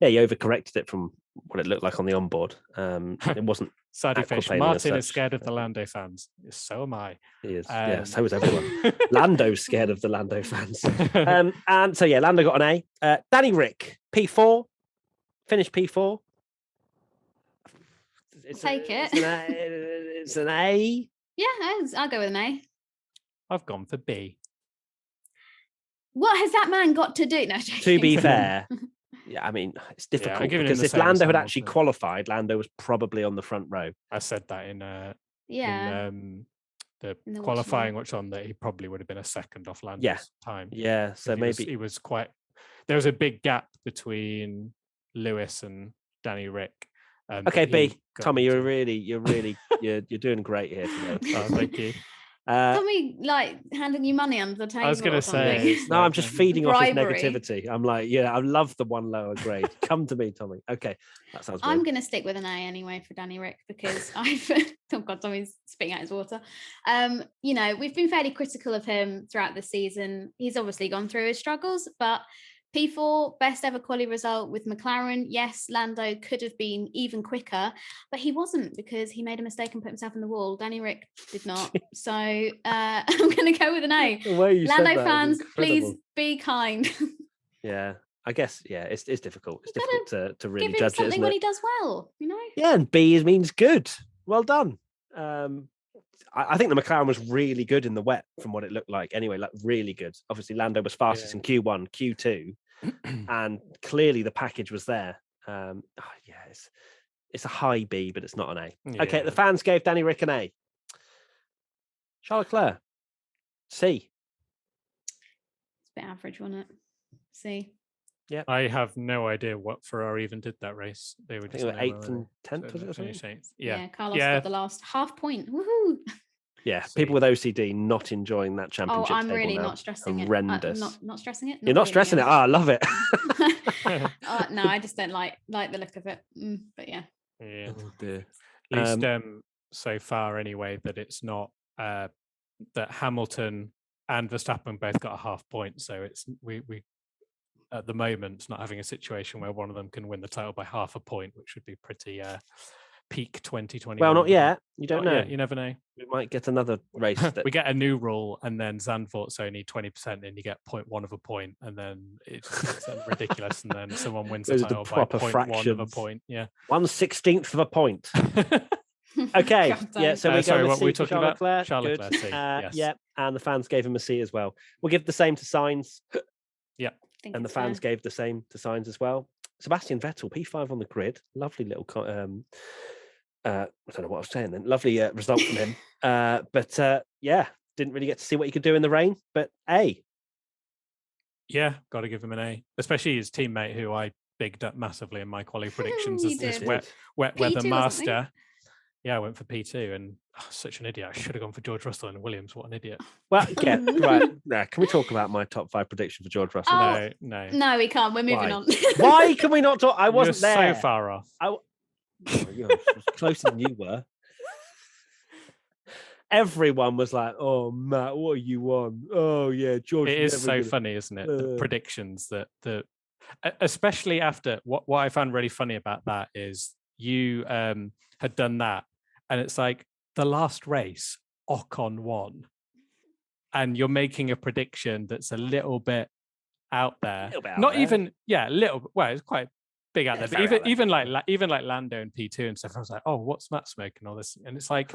Yeah, he overcorrected it from what it looked like on the onboard. It wasn't. Sadie Fish. Martin is scared of the Lando fans. So am I. He is. So is everyone. Lando's scared of the Lando fans. And so, Lando got an A. Danny Rick, P4. Finished P4. Take it. It's an A. Yeah, I'll go with an A. I've gone for B. What has that man got to do? No, to be fair. Yeah, I mean, it's difficult because if Lando had actually qualified, Lando was probably on the front row. I said that in the qualifying watch on that he probably would have been a second off Lando's time. Yeah, so maybe he was quite. There was a big gap between Lewis and Danny Rick. Okay, B. Tommy, you're doing great here today. Oh, thank you. Tommy, like handing you money under the table. I was going to say, no, I'm just feeding off his negativity. I'm like, I love the one lower grade. Come to me, Tommy. Okay, that sounds good. I'm going to stick with an A anyway for Danny Rick because oh God, Tommy's spitting out his water. We've been fairly critical of him throughout the season. He's obviously gone through his struggles, but P4, best ever quali result with McLaren. Yes, Lando could have been even quicker, but he wasn't because he made a mistake and put himself in the wall. Danny Rick did not. So I'm going to go with an A. The way you Lando said that was fans, please incredible. be kind. Yeah, I guess. Yeah, it's difficult. It's You difficult to really Give him judge it, something isn't when it? he does well, you know? Yeah, and B means good. Well done. I think the McLaren was really good in the wet from what it looked like. Anyway, like really good. Obviously, Lando was fastest in Q1, Q2, and clearly the package was there. It's a high B, but it's not an A. Yeah. Okay, the fans gave Danny Rick an A. Charles Leclerc, C. It's a bit average, wasn't it? C. Yeah, I have no idea what Ferrari even did that race. They were I think just they were 8th and 10th, was it, or something? Yeah. Carlos got the last half point. Woohoo! Yeah, people with OCD not enjoying that championship. Oh, I'm table really now. not stressing Horrendous. it. Not stressing it. You're not stressing it. I love it. No, I just don't like the look of it. But yeah. Yeah. Oh dear. At least so far anyway that it's not that Hamilton and Verstappen both got a half point. So it's we at the moment not having a situation where one of them can win the title by half a point, which would be pretty peak 2020. Well, not yet. You don't know. Yet. You never know. We might get another race. We get a new rule, and then Zandvoort's only 20%, and you get 0.1 of a point, and then it's ridiculous. And then someone wins the title by 0.1 of a point. Yeah, 1/16 of a point. Okay, yeah. So we're going what were we talking about? Leclerc. Charles Good. Leclerc, C, yes. Yeah, and the fans gave him a C as well. We'll give the same to Sainz. Yeah, and the fans gave the same to Sainz as well. Sebastian Vettel, P5 on the grid. Lovely little. I don't know what I was saying then. Lovely result from him. But yeah, didn't really get to see what he could do in the rain. But A. Yeah, got to give him an A, especially his teammate who I bigged up massively in my quality predictions as this wet weather master. Yeah, I went for P2 and such an idiot. I should have gone for George Russell and Williams. What an idiot. Well, yeah, right. Now, can we talk about my top 5 prediction for George Russell? Oh, no. No, we can't. We're moving on. Why can we not talk? I wasn't You're there. so far off. You're closer than you were. Everyone was like, "Oh, Matt, what are you on? Oh, yeah, George." It is so funny, isn't it? The predictions that especially after what I found really funny about that is you had done that, and it's like the last race, Ocon won, and you're making a prediction that's a little bit out there. Even little. Well, it's quite big out there, but even like Lando and P2 and stuff, I was like, oh, what's Matt smoking all this? And it's like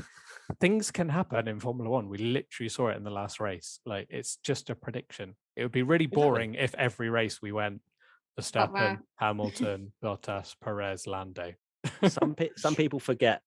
things can happen in Formula One. We literally saw it in the last race. Like it's just a prediction. It would be really boring if every race we went Verstappen, Hamilton, Bottas, Perez, Lando. Some people forget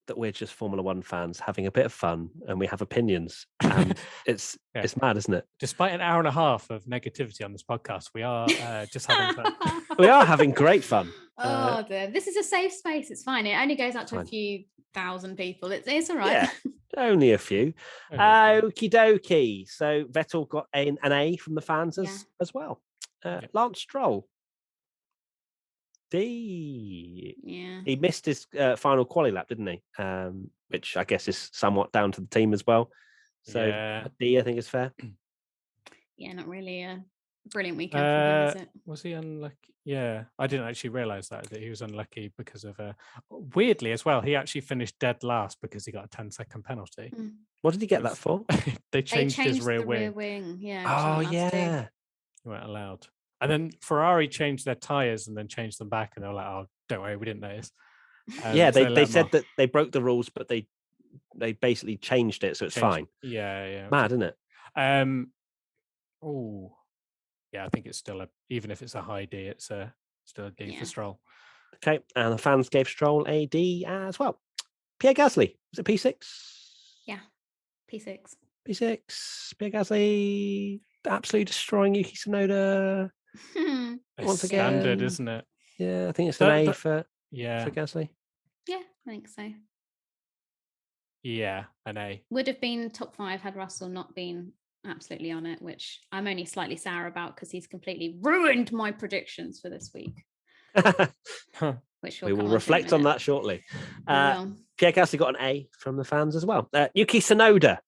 that we're just Formula One fans having a bit of fun and we have opinions. And it's mad, isn't it? Despite an hour and a half of negativity on this podcast, we are just having fun. We are having great fun. Oh, dear. This is a safe space. It's fine. It only goes out to a few thousand people. It's all right. Yeah, only a few. Okie dokie. So Vettel got an A from the fans as well. Lance Stroll. D. Yeah. He missed his final quali lap, didn't he? Which I guess is somewhat down to the team as well. So a D, I think, is fair. Yeah, not really a brilliant weekend for him, is it? Was he unlucky? Yeah, I didn't actually realise that he was unlucky because of weirdly as well. He actually finished dead last because he got a 10-second penalty. What did he get that for? They changed his rear wing. wing. Yeah. Oh yeah. You weren't allowed. And then Ferrari changed their tyres and then changed them back, and they were like, "Oh, don't worry, we didn't notice." They said that they broke the rules, but they basically changed it, so it's fine. Yeah. Mad, isn't it? I think it's still even if it's a high D, it's still a D for Stroll. Okay, and the fans gave Stroll a D as well. Pierre Gasly, was it P6? Yeah, P6. Pierre Gasly absolutely destroying Yuki Tsunoda. Once again, standard, isn't it? Yeah, I think it's an A for Gasly. Yeah, I think so. Yeah, an A. Would have been top 5 had Russell not been absolutely on it, which I'm only slightly sour about because he's completely ruined my predictions for this week. Which we will reflect on that shortly. Pierre Gasly got an A from the fans as well. Yuki Tsunoda.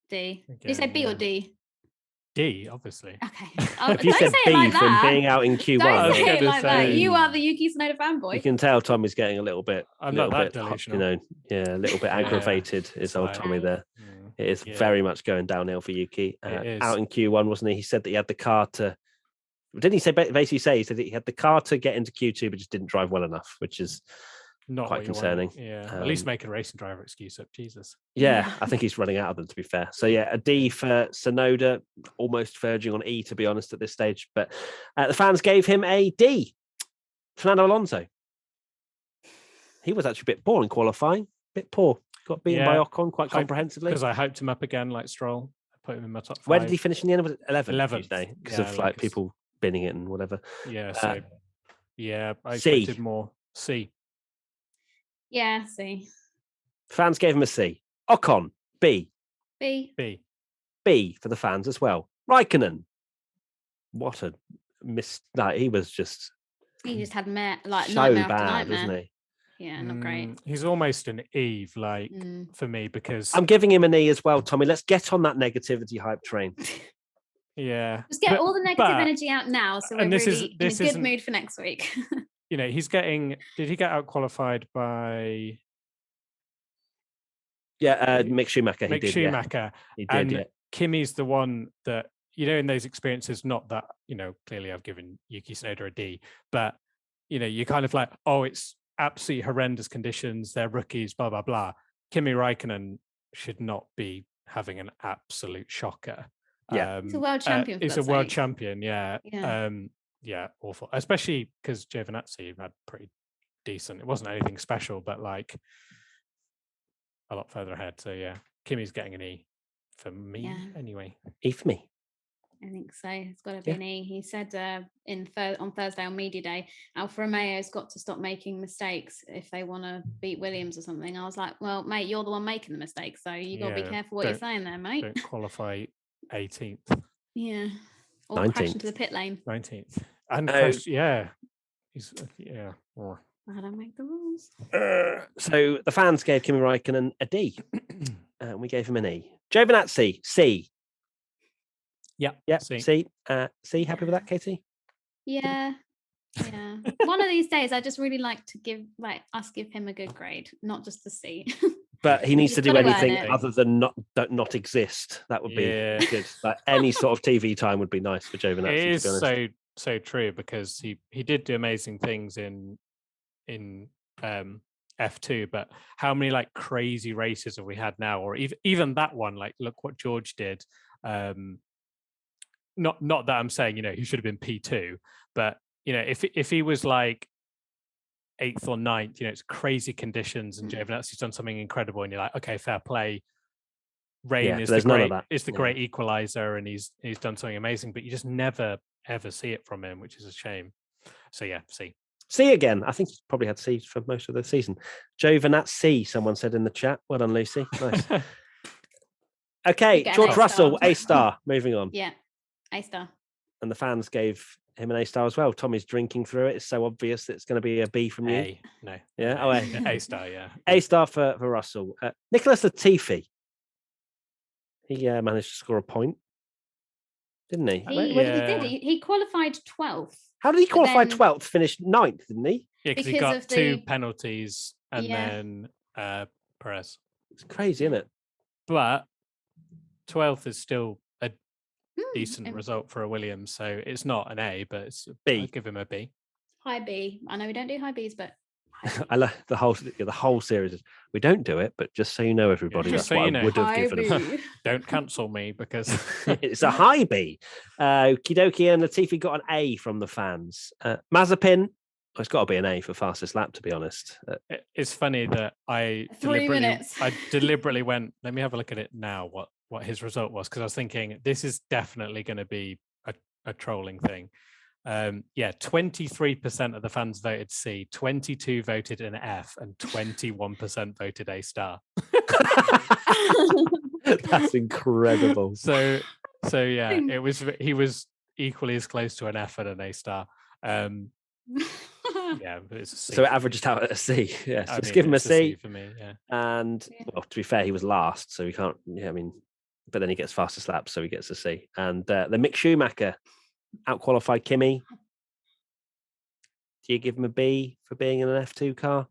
D. Did you say B or D? D, obviously. Okay. If you Don't said say B it like from that. being out in Q1, Don't say it gonna like that. say- You are the Yuki Tsunoda fanboy. you can tell Tommy's getting a little bit. I'm not that you delusional. know, a little bit Yeah. aggravated. Is old Slightly. Tommy there? Mm, It is yeah. very much going downhill for Yuki. It is. Out in Q1, wasn't he? He said that he had the car to. Didn't he say basically say he said that he had the car to get into Q2, but just didn't drive well enough, which is Not quite what you want. concerning. Yeah. At least make a racing driver excuse up. Jesus. Yeah, I think he's running out of them, to be fair. So yeah, a D for Tsunoda, almost verging on E, to be honest, at this stage. But the fans gave him a D. Fernando Alonso. He was actually a bit poor in qualifying. Bit poor. Got beaten by Ocon quite comprehensively. Because I hyped him up again like Stroll. I put him in my top 5. Where did he finish in the end? Was it 11th? 11th. Tuesday? Because Yeah, of like people binning it and whatever. Yeah, so I C. expected more. C. Yeah, C. Fans gave him a C. Ocon, B. B. B. B for the fans as well. Raikkonen. What a miss. Like, he was just He just had so nightmare after bad, nightmare. wasn't he? Yeah, not great. He's almost an Eve, like for me, because I'm giving him an E as well, Tommy. Let's get on that negativity hype train. yeah, Just get all the negative energy out now, so we're and this really in a good isn't- mood for next week. you know, he's getting. Did he get out qualified by Mick Schumacher? He Mick did, Schumacher? He did, And yeah. Kimmy's the one that, you know, in those experiences, not that, you know, clearly I've given Yuki Tsunoda a D, but, you know, you're kind of like, oh, it's absolutely horrendous conditions. They're rookies, blah, blah, blah. Kimi Räikkönen should not be having an absolute shocker. Yeah. He's a world champion. He's a world champion, yeah. Yeah. Awful. Especially because Giovinazzi had pretty decent. It wasn't anything special, but like a lot further ahead. So yeah, Kimmy's getting an E for me anyway. E for me. I think so. It's got to be an E. He said on Thursday on Media Day, Alfa Romeo's got to stop making mistakes if they want to beat Williams or something. I was like, well, mate, you're the one making the mistakes, so you got to be careful what you're saying there, mate. Don't qualify 18th. Yeah. Or 19th. crash into the pit lane. 19th. And he's I don't make the rules. So the fans gave Kimi Räikkönen a D. And we gave him an E. Giovinazzi, C. Yeah, C. C. C. Happy with that, Katy? Yeah. Yeah. One of these days, I just really like to give him a good grade, not just the C. But he needs to do gotta earn anything it. other than not exist. That would be good. Like any sort of TV time would be nice for Giovinazzi. It is to be honest. so true, because he did do amazing things in F2, but how many like crazy races have we had now? Or even that one, like look what George did. Not that I'm saying, you know, he should have been P2, but you know, if he was like 8th or 9th, you know, it's crazy conditions and Giovinazzi's done something incredible and you're like, okay, fair play. Rain is the great equalizer and he's done something amazing, but you just never ever see it from him, which is a shame. So yeah, C. C again. I think he probably had C for most of the season. Giovinazzi, someone said in the chat. Well done, Lucy. Nice. Okay, George Russell, A star. Moving on. Yeah, A star. And the fans gave him an A star as well. Tommy's drinking through it. It's so obvious that it's going to be a B from you. A. No. Yeah. Oh, A. A star. Yeah. A star for Russell. Nicholas Latifi. He managed to score a point, didn't he? He did. He qualified 12th. How did he qualify 12th? Finished 9th, didn't he? Yeah, because he got 2 penalties and then Perez. It's crazy, isn't it? But 12th is still a decent result for a Williams, so it's not an A, but it's B. I'd give him a B. High B. I know we don't do high Bs, but I love the whole series. We don't do it, but just so you know, everybody, just that's so what you I know. would have high given B. him. Don't cancel me because It's a high B. Okie dokie, and Latifi got an A from the fans. Mazepin, it's got to be an A for fastest lap, to be honest. it's funny that I 3 minutes. deliberately went, let me have a look at it now, what his result was, because I was thinking this is definitely going to be a trolling thing. 23% of the fans voted C, 22 voted an F, and 21% voted A star. That's incredible. So yeah, he was equally as close to an F and an A star. Yeah, but it's a C. So it averaged out at a C. Yeah, so let's give him a C for me. Yeah, and well, to be fair, he was last, so we can't. Yeah, I mean, but then he gets fastest laps, so he gets a C. And the Mick Schumacher outqualified Kimi. Do you give him a B for being in an F2 car?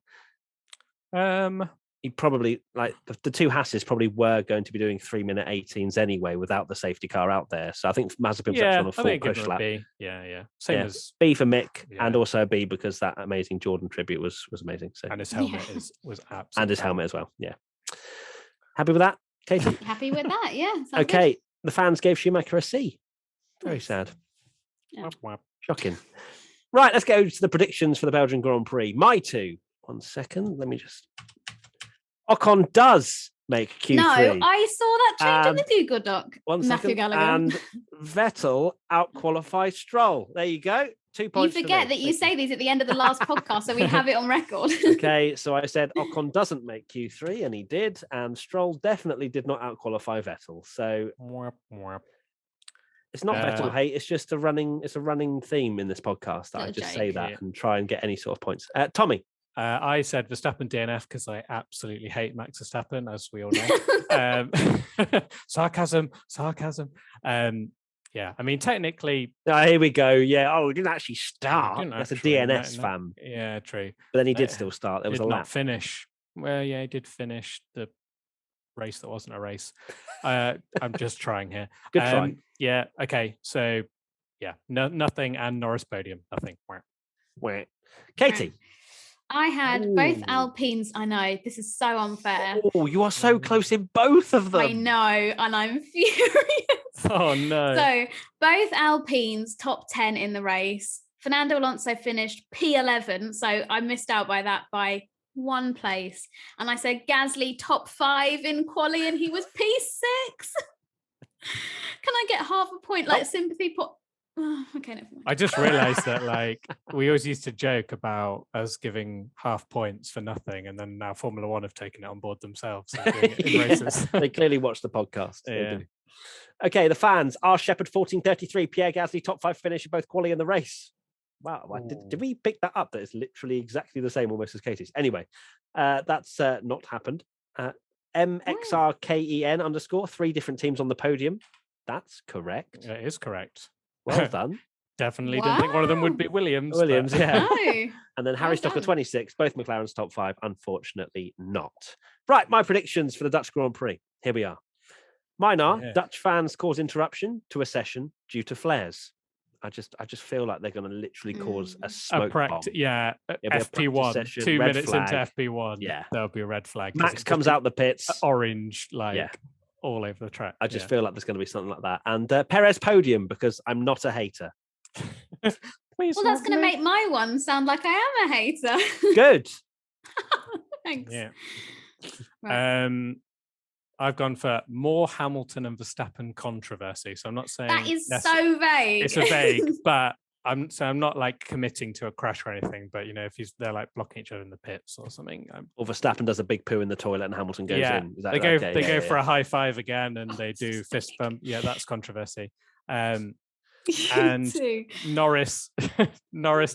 He probably, like, the two Hasses probably were going to be doing 3-minute 18s anyway without the safety car out there. So I think Mazepin was actually on a full push lap. Yeah. Same as B for Mick, and also a B because that amazing Jordan tribute was amazing. So and his helmet was absolutely, and his helmet as well. Yeah. Happy with that, Katy? Happy with that, yeah. Okay, good. The fans gave Schumacher a C. Very sad. Yeah. Shocking. Right, let's go to the predictions for the Belgian Grand Prix. My two. 1 second. Let me just... Ocon does make Q3. No, I saw that change in the Google Doc. 1 second. And Vettel outqualifies Stroll. There you go. 2 points. You forget that you say these at the end of the last podcast, so we have it on record. Okay, so I said Ocon doesn't make Q3, and he did, and Stroll definitely did not outqualify Vettel. So it's not Vettel hate; it's just a running theme in this podcast. That I just say that and try and get any sort of points. Tommy. I said Verstappen DNF because I absolutely hate Max Verstappen, as we all know. Sarcasm. Yeah, I mean, technically... here we go. Yeah. Oh, he didn't actually start. That's a DNS fan. Yeah, true. But then he did still start. There was a lap. Finish. Well, yeah, he did finish the race that wasn't a race. I'm just trying here. Good try. Yeah, okay. So, yeah, nothing and Norris podium. Nothing. Katy. I had both Alpines. I know, this is so unfair. Oh, you are so close in both of them. I know, and I'm furious. Oh, no. So, both Alpines top 10 in the race. Fernando Alonso finished P11, so I missed out by that by 1 place. And I said Gasly top 5 in quali, and he was P6. Can I get half a point, like sympathy point? Oh, okay, never mind. I just realized that, like, we always used to joke about us giving half points for nothing, and then now Formula One have taken it on board themselves and doing it in races. They clearly watch the podcast. Yeah. Okay, the fans. R. Shepherd 1433, Pierre Gasly top 5 finish in both quali and the race. Wow, did we pick that up? That is literally exactly the same almost as Katy's. Anyway, that's not happened. MXRKEN _, 3 different teams on the podium. That's correct. It is correct. Well done. Definitely didn't think one of them would be Williams. Yeah. No. And then Harry Stocker 26, both McLaren's top 5. Unfortunately not. Right, my predictions for the Dutch Grand Prix. Here we are. Mine are Dutch fans cause interruption to a session due to flares. I just feel like they're going to literally cause a smoke bomb. Yeah, FP1. Session, 2 minutes flag. into FP1. Yeah, there'll be a red flag. Max comes out the pits, orange, all over the track. I just feel like there's going to be something like that. And Perez podium, because I'm not a hater. Well, that's going to make my one sound like I am a hater. Good. Thanks. Yeah. Right. I've gone for more Hamilton and Verstappen controversy. So I'm not saying that is so vague. It's a vague, but I'm not like committing to a crash or anything. But if they're like blocking each other in the pits or something, or Verstappen does a big poo in the toilet and Hamilton goes in. Is that they go for a high five again and they do fist bump. Yeah, that's controversy. And Norris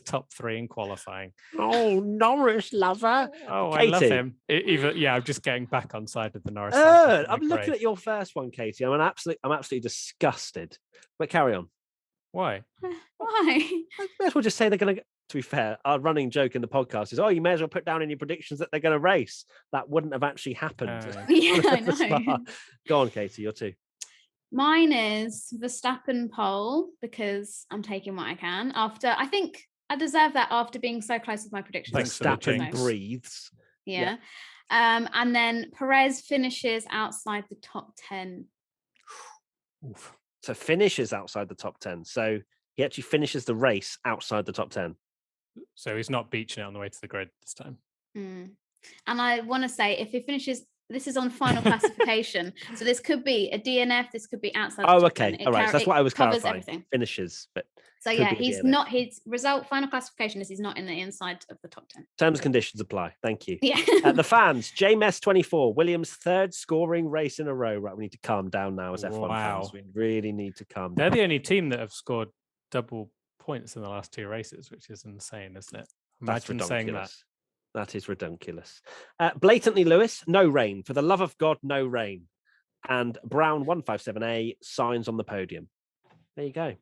top 3 in qualifying. Oh, Norris lover. Oh, Katy. I love him. I'm just getting back on side of the Norris. I'm looking at your first one, Katy. I'm absolutely disgusted. But carry on. Why? Why? I may as well just say they're going to. To be fair, our running joke in the podcast is, you may as well put down in your predictions that they're going to race. That wouldn't have actually happened. Yeah, I know. Go on, Katy. You're 2. Mine is Verstappen pole, because I'm taking what I can. I think I deserve that after being so close with my predictions. Verstappen breathes. Yeah. And then Perez finishes outside the top 10. Oof. So finishes outside the top 10. So he actually finishes the race outside the top 10. So he's not beaching it on the way to the grid this time. And I want to say, if he finishes, this is on final classification. So this could be a DNF. This could be outside. Oh, okay. All right. So that's what I was clarifying. Everything. Finishes, but so yeah, he's not. His result final classification is he's not in the inside of the top 10. Terms and conditions apply. Thank you. Yeah. The fans, JMS 24, Williams' 3rd scoring race in a row. Right, we need to calm down now as F1 fans. We really need to calm down. They're the only team that have scored double points in the last 2 races, which is insane, isn't it? Imagine saying that. That is redunculous. Blatantly Lewis, no rain. For the love of God, no rain. and Brown 157A signs on the podium. There you go.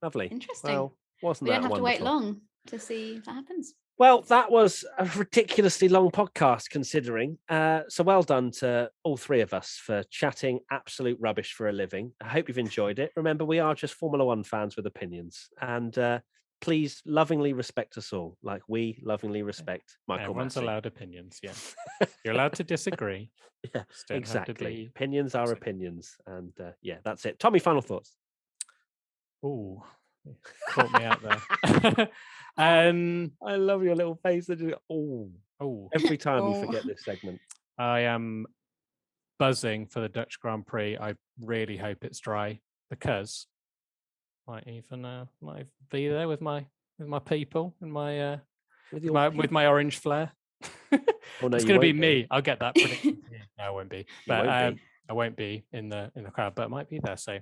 Lovely. Interesting. Well, wasn't We that don't have to wait wonderful? long to see if that happens. Well, that was a ridiculously long podcast considering. So well done to all three of us for chatting absolute rubbish for a living. I hope you've enjoyed it. Remember, we are just Formula One fans with opinions. And please lovingly respect us all, like we lovingly respect Michael Everyone's Massey. allowed opinions, yeah. You're allowed to disagree. Yeah, Just don't have to exactly. be Opinions are toxic. opinions. And yeah, that's it. Tommy, final thoughts. Ooh, caught me out there. I love your little face. Oh, every time you forget this segment. I am buzzing for the Dutch Grand Prix. I really hope it's dry because might even be there with my people and my with my orange flare. Oh, no, it's going to be me. I'll get that prediction. No, I won't be. But I won't be in the crowd, but I might be there. So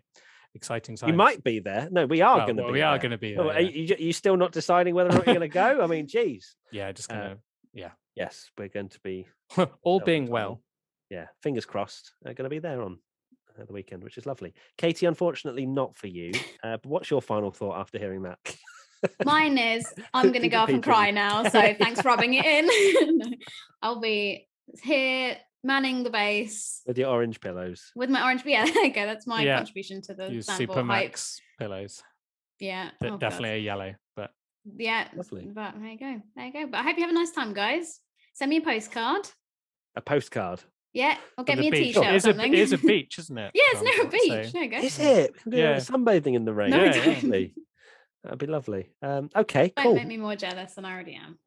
exciting times. You might be there. No, we are going to be. We are going to be there. Oh, are you still not deciding whether or not you're going to go? I mean, geez. Yeah, just gonna. Yeah. Yes, we're going to be all being well. Yeah, fingers crossed. Going to be there on the weekend, which is lovely. Katie, unfortunately, not for you. But what's your final thought after hearing that? Mine is I'm going to go off and cry now. So thanks for rubbing it in. I'll be here manning the base with your orange pillows. With my orange, there you go. That's my contribution to the Supermax pillows. Yeah, definitely a yellow, but yeah, lovely. But there you go. But I hope you have a nice time, guys. Send me a postcard. A postcard. Yeah, or get me a t-shirt or something. It is a beach, isn't it? Yeah, it's near a beach. So. There you go. Is it? We can do sunbathing in the rain. No, that'd be lovely. Okay, Don't cool. make me more jealous than I already am.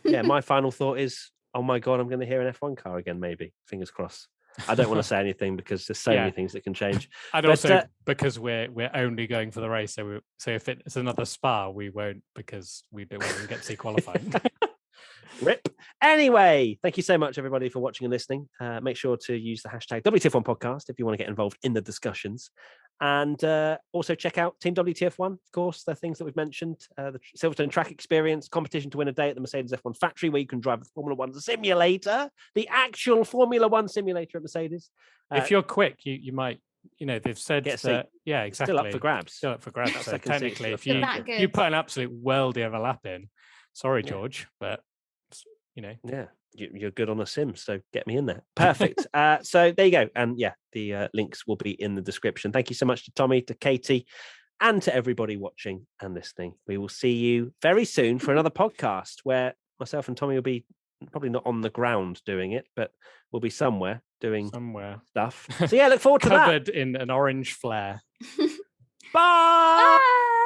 Yeah, my final thought is, oh my God, I'm going to hear an F1 car again, maybe. Fingers crossed. I don't want to say anything because there's so many things that can change. And also because we're only going for the race, so if it's another Spa, we won't because we don't get to see qualifying. Rip. Anyway, thank you so much, everybody, for watching and listening. Make sure to use the hashtag WTF1 Podcast if you want to get involved in the discussions. And also check out Team WTF1, of course, the things that we've mentioned, the Silverstone track experience, competition to win a day at the Mercedes F1 factory where you can drive the Formula One simulator, the actual Formula One simulator at Mercedes. If you're quick, you might, they've said that, yeah, exactly. Still up for grabs. So technically, if you put an absolute worldie of a lap in, sorry, George, but, Yeah, you're good on a sim, so get me in there. Perfect. So there you go. And yeah, the links will be in the description. Thank you so much to Tommy, to Katie, and to everybody watching and listening. We will see you very soon for another podcast where myself and Tommy will be probably not on the ground doing it, but we'll be somewhere doing stuff. So yeah, look forward to that. Covered in an orange flare. Bye! Bye!